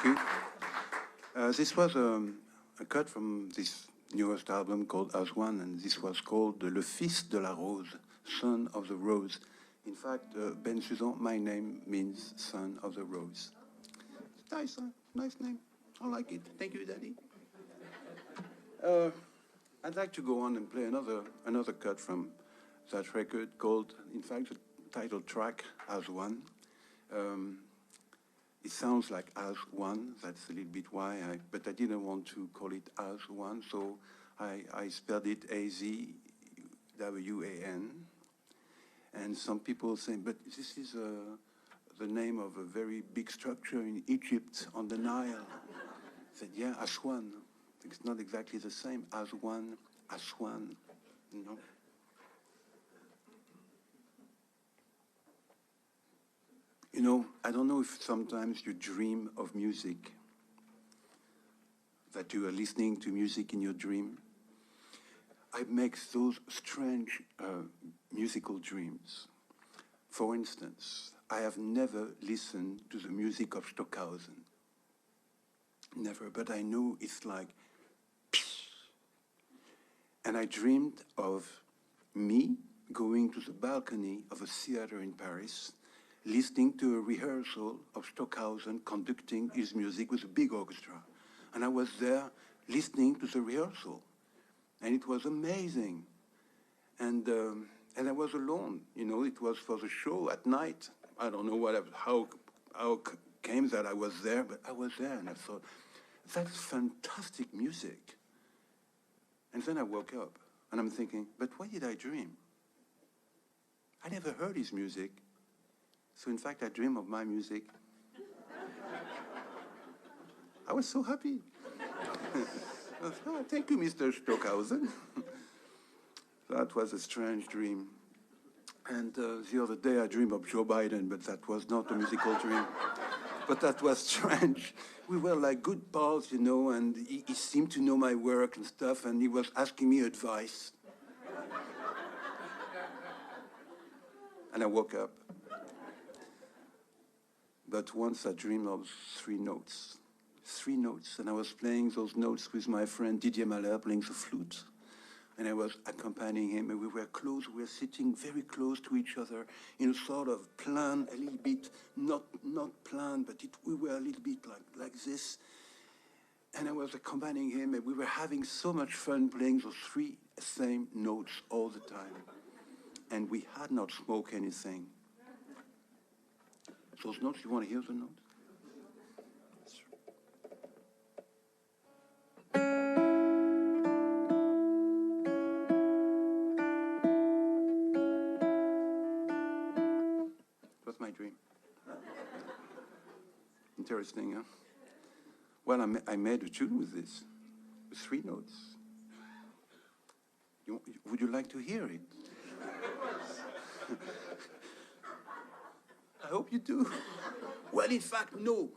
Thank you. This was a cut from this newest album called As One, and this was called Le Fils de la Rose, Son of the Rose. In fact, Bensusan, my name means Son of the Rose. Nice, nice name. I like it. Thank you, Daddy. I'd like to go on and play another cut from that record called, in fact, the title track, As One. It sounds like As One, that's a little bit why, but I didn't want to call it As One, so I spelled it A-Z-W-A-N. And some people say, but this is the name of a very big structure in Egypt on the Nile. I said, yeah, Aswan. It's not exactly the same. Aswan, Aswan, you know. You know, I don't know if sometimes you dream of music, that you are listening to music in your dream. I make those strange musical dreams. For instance, I have never listened to the music of Stockhausen. Never, but I know it's like, and I dreamed of me going to the balcony of a theater in Paris, listening to a rehearsal of Stockhausen conducting his music with a big orchestra. And I was there listening to the rehearsal. And it was amazing. And I was alone, you know, it was for the show at night. I don't know how came that I was there, but I was there and I thought, that's fantastic music. And then I woke up and I'm thinking, but why did I dream? I never heard his music. So in fact, I dream of my music. I was so happy. Oh, thank you, Mr. Stockhausen. That was a strange dream. And the other day I dreamed of Joe Biden, but that was not a musical dream. But that was strange. We were like good pals, you know, and he seemed to know my work and stuff, and he was asking me advice. And I woke up. But once I dreamed of three notes, and I was playing those notes with my friend Didier Mahler playing the flute. And I was accompanying him, and we were close. We were sitting very close to each other in a sort of plan, a little bit, not plan, but we were a little bit like this. And I was accompanying him, and we were having so much fun playing those three same notes all the time. And we had not smoked anything. Those notes, you want to hear the notes? My dream. Interesting, huh? Well, I made a tune with this, with three notes. Would you like to hear it? I hope you do. Well, in fact, no.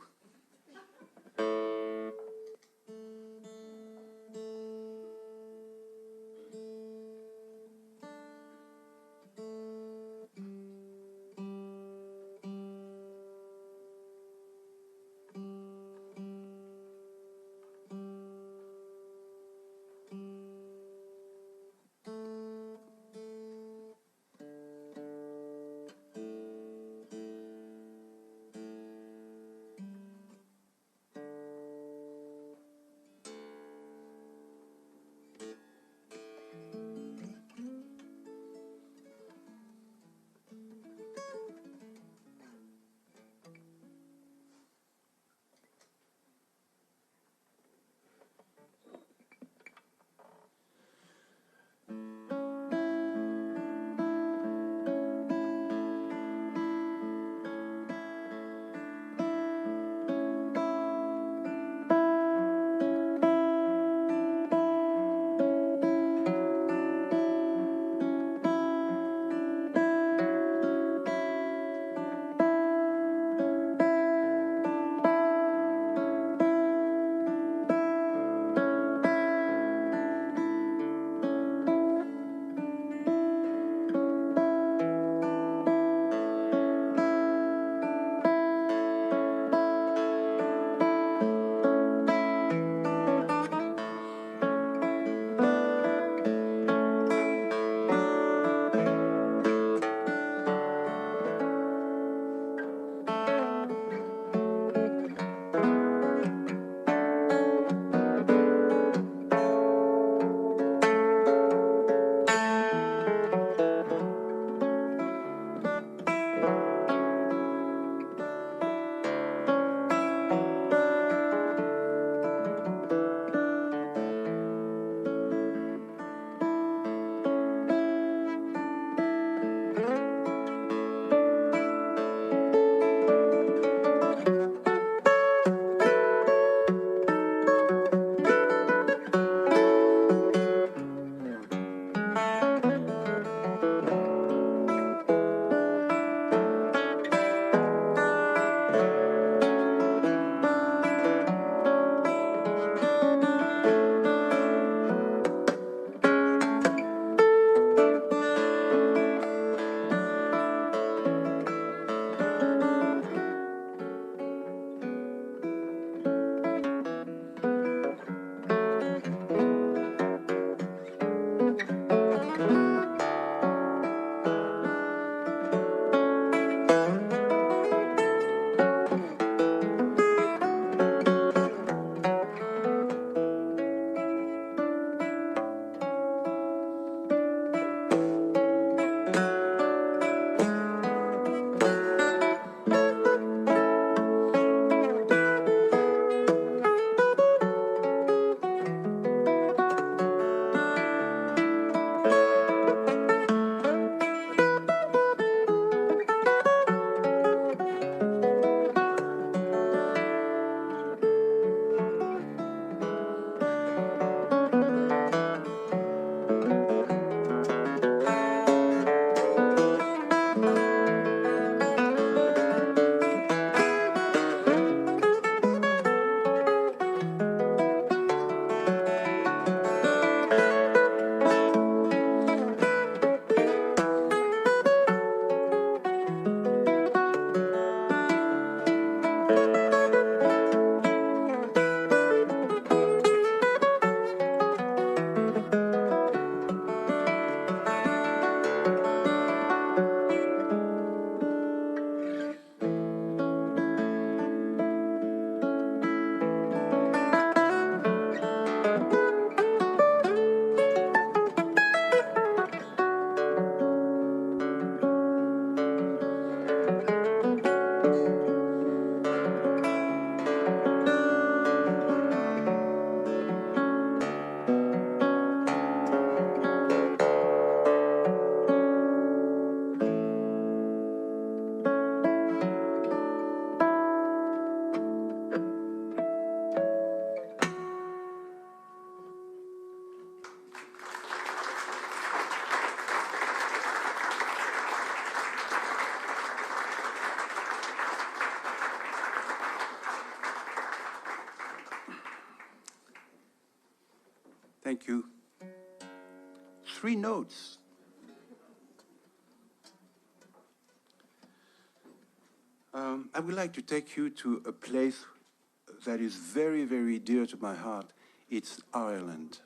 Thank you. 3 notes. I would like to take you to a place that is very, very dear to my heart. It's Ireland.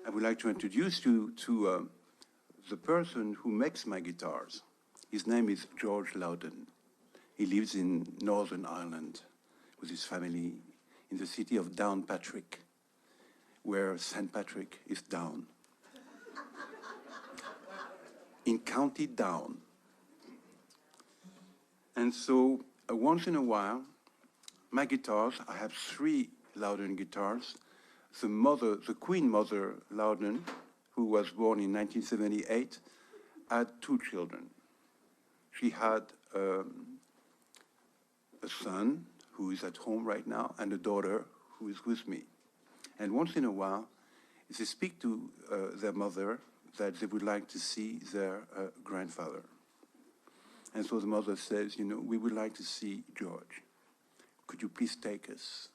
I would like to introduce you to the person who makes my guitars. His name is George Loudon. He lives in Northern Ireland with his family in the city of Downpatrick, where St. Patrick is down. In County Down. And so once in a while, my guitars, I have 3 Loudon guitars. The Queen Mother Loudon, who was born in 1978, had 2 children. She had a son who is at home right now and a daughter who is with me. And once in a while, they speak to their mother that they would like to see their grandfather. And so the mother says, you know, we would like to see George. Could you please take us?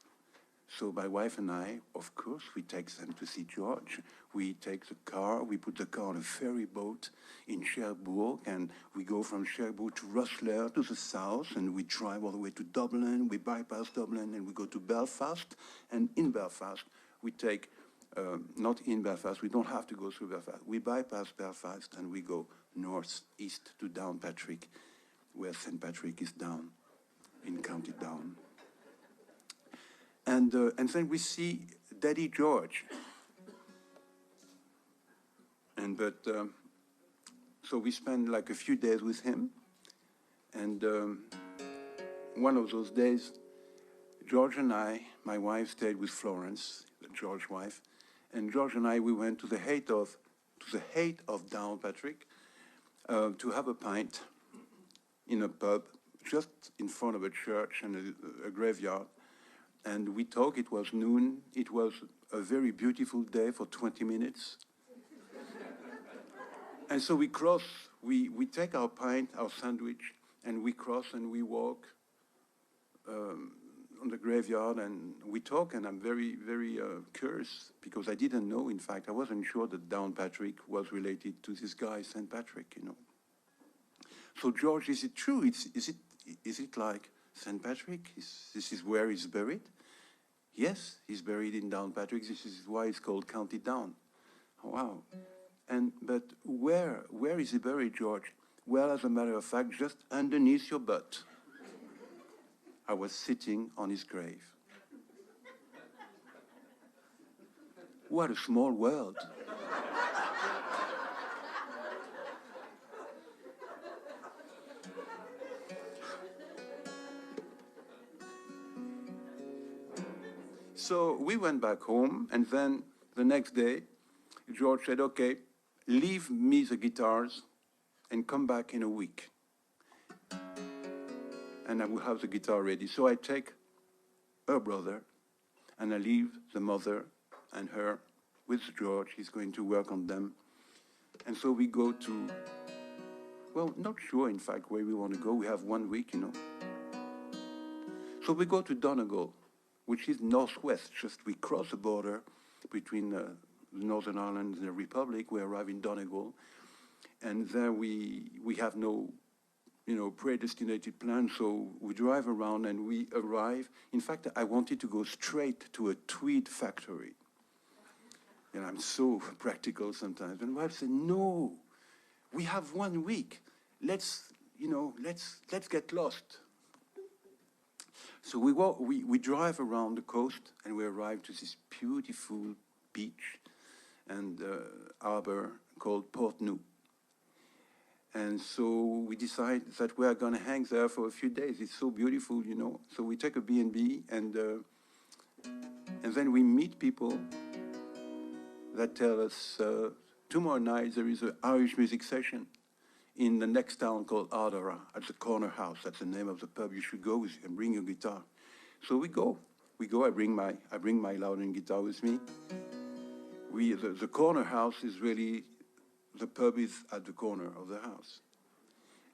So my wife and I, of course, we take them to see George. We take the car, we put the car on a ferry boat in Cherbourg, and we go from Cherbourg to Rosslare to the south, and we drive all the way to Dublin, we bypass Dublin, and we go to Belfast. And in Belfast, we take, not in Belfast, we don't have to go through Belfast. We bypass Belfast, and we go northeast to Downpatrick, where St. Patrick is down, in County Down. And then we see Daddy George. So we spend like a few days with him. And one of those days, George and I, my wife stayed with Florence, George's wife, and George and I, we went to the height of Downpatrick to have a pint in a pub just in front of a church and a graveyard. And we talked, it was noon. It was a very beautiful day for 20 minutes. And so we cross, we take our pint, our sandwich, and we cross and we walk on the graveyard and we talk, and I'm very, very curious because I didn't know, in fact, I wasn't sure that Downpatrick was related to this guy, St. Patrick, you know. So George, is it true? Is it like St. Patrick? This is where he's buried? Yes, he's buried in Downpatrick. This is why it's called County Down. Oh, wow. But where is he buried, George? Well, as a matter of fact, just underneath your butt. I was sitting on his grave. What a small world. So we went back home, and then the next day, George said, okay, leave me the guitars and come back in a week. And I will have the guitar ready. So I take her brother, and I leave the mother and her with George. He's going to work on them. And so we go to, well, not sure, in fact, where we want to go. We have 1 week, you know. So we go to Donegal, which is northwest. Just we cross the border between Northern Ireland and the Republic. We arrive in Donegal, and there we have no, you know, predestinated plan. So we drive around and we arrive. In fact, I wanted to go straight to a tweed factory. And I'm so practical sometimes. And my wife said, no, we have 1 week. Let's get lost. So we drive around the coast, and we arrive to this beautiful beach and harbor called Portneuf. And so we decide that we are going to hang there for a few days. It's so beautiful, you know. So we take a B&B, and then we meet people that tell us tomorrow night there is an Irish music session in the next town called Ardara, at the Corner House. That's the name of the pub. You should go with and bring your guitar. So we go. I bring my Loudon guitar with me. The Corner House is really, the pub is at the corner of the house.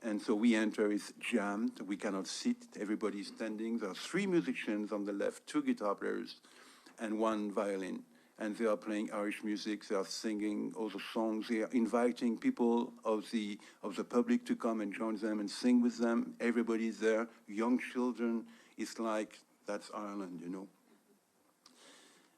And so we enter, it's jammed, we cannot sit, everybody's standing. There are 3 musicians on the left, 2 guitar players, and one violin. And they are playing Irish music, they are singing all the songs, they are inviting people of the public to come and join them and sing with them. Everybody's there, young children. It's like, that's Ireland, you know.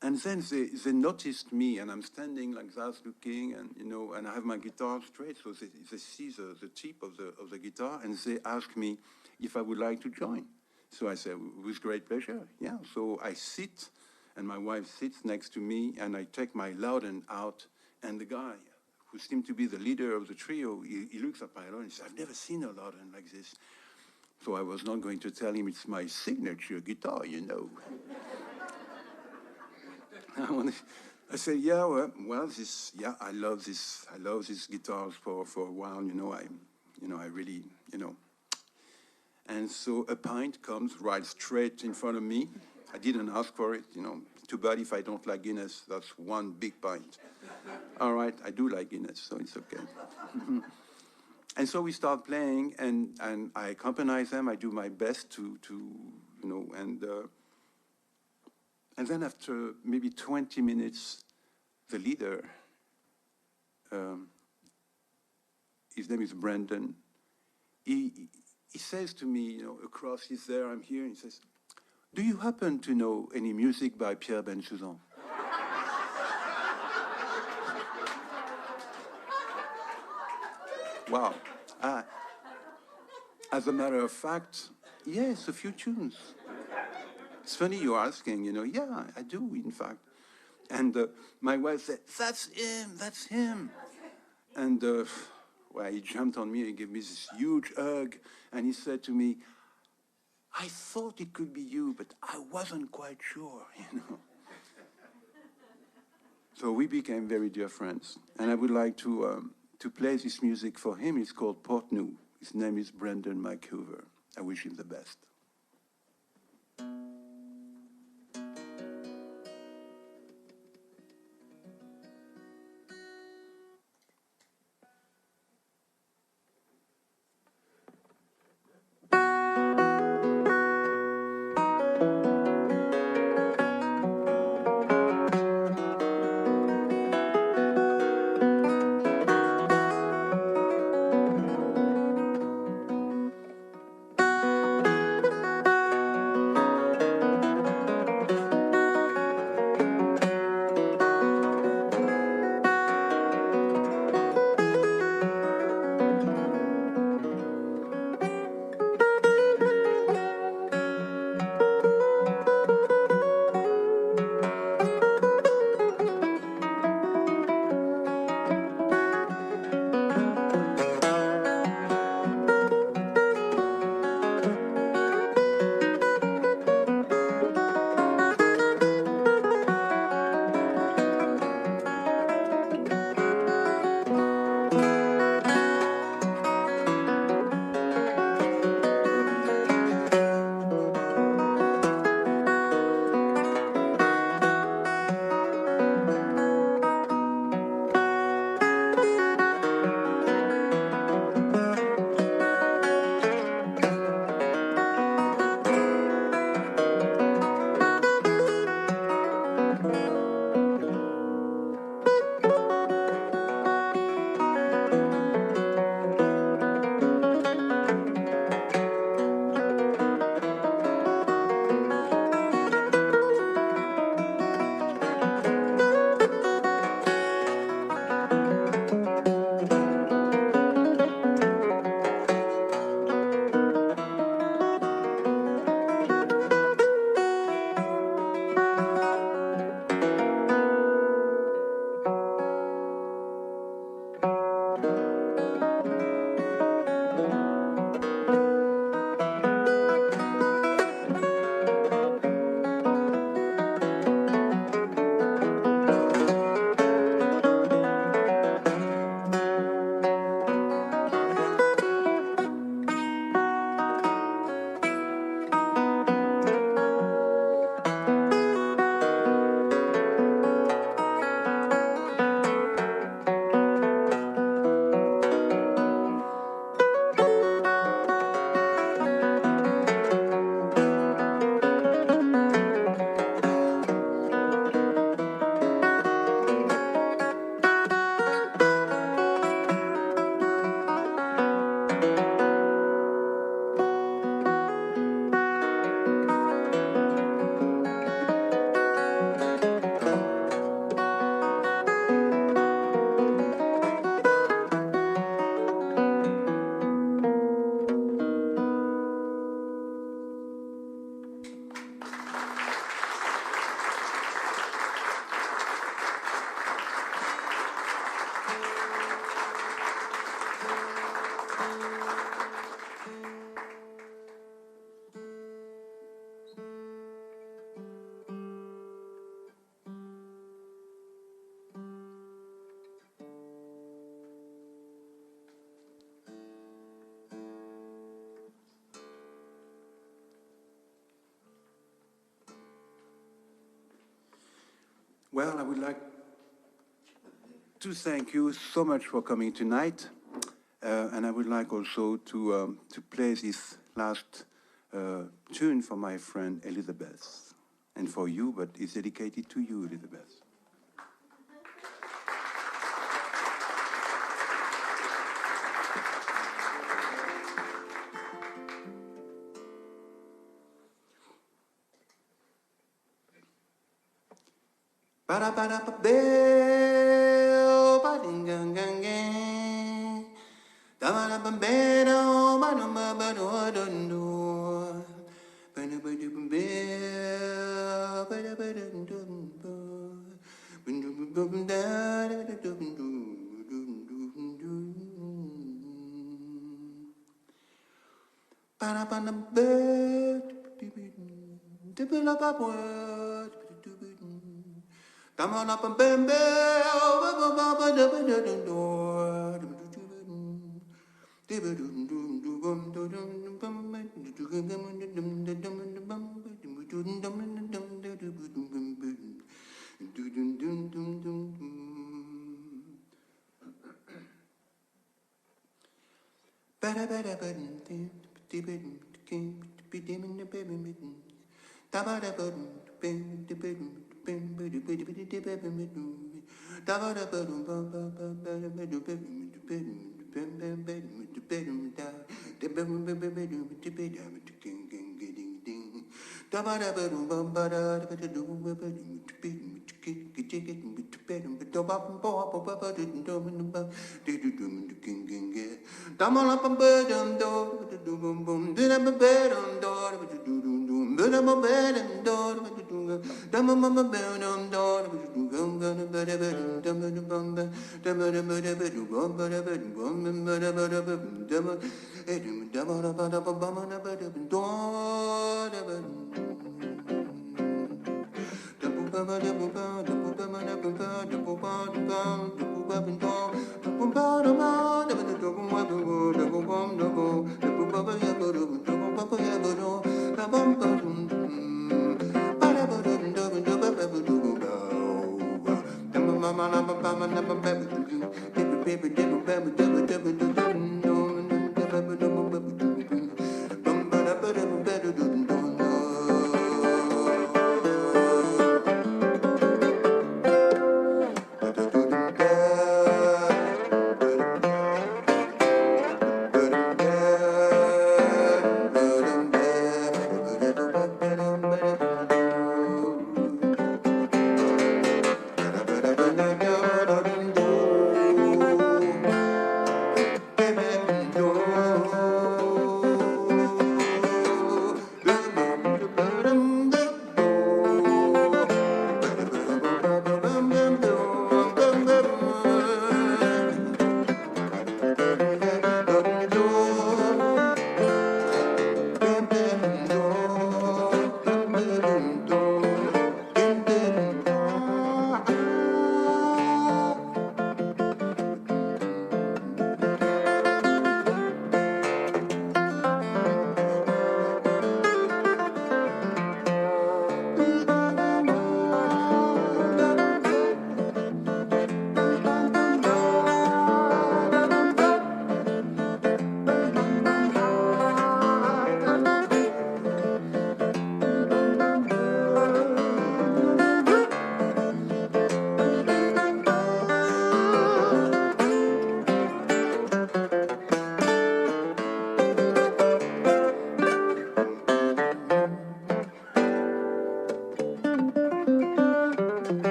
And then they noticed me, and I'm standing like that, looking, and you know, and I have my guitar straight, so they see the tip of the guitar, and they ask me if I would like to join. So I said, with great pleasure, yeah. So I sit, and my wife sits next to me, and I take my Loudon out, and the guy, who seemed to be the leader of the trio, he looks at my Loudon and says, I've never seen a Loudon like this. So I was not going to tell him it's my signature guitar, you know. I said, yeah, well, I love these guitars for a while, you know, I really, you know. And so a pint comes right straight in front of me. I didn't ask for it, you know. Too bad if I don't like Guinness, that's one big pint. All right, I do like Guinness, so it's okay. And so we start playing, and I accompany them. I do my best to you know, and then after maybe 20 minutes, the leader, his name is Brandon, he says to me, you know, across, he's there, I'm here, and he says, do you happen to know any music by Pierre Bensusan? Wow. As a matter of fact, yes, a few tunes. It's funny you're asking, you know, yeah, I do, in fact. And my wife said, that's him. And well, he jumped on me and gave me this huge hug. And he said to me, I thought it could be you, but I wasn't quite sure, you know. So we became very dear friends. And I would like to play this music for him. It's called Portneuf. His name is Brendan McHoover. I wish him the best. Well, I would like to thank you so much for coming tonight, and I would like also to play this last tune for my friend Elizabeth, and for you, but it's dedicated to you, Elizabeth.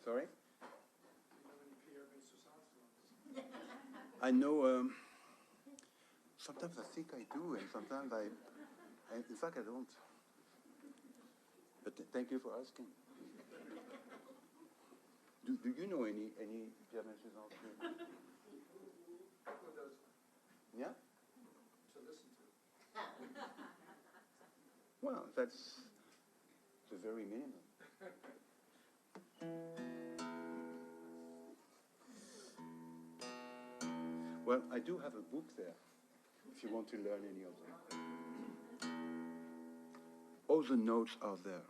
Sorry? You know any Pierre Bensusan songs? I know Sometimes I think I do, and sometimes in fact, I don't. But thank you for asking. Do you know any Pierre Bensusan? Who does Yeah? to listen to? Well, that's the very minimum. Well, I do have a book there, if you want to learn any of them. All the notes are there.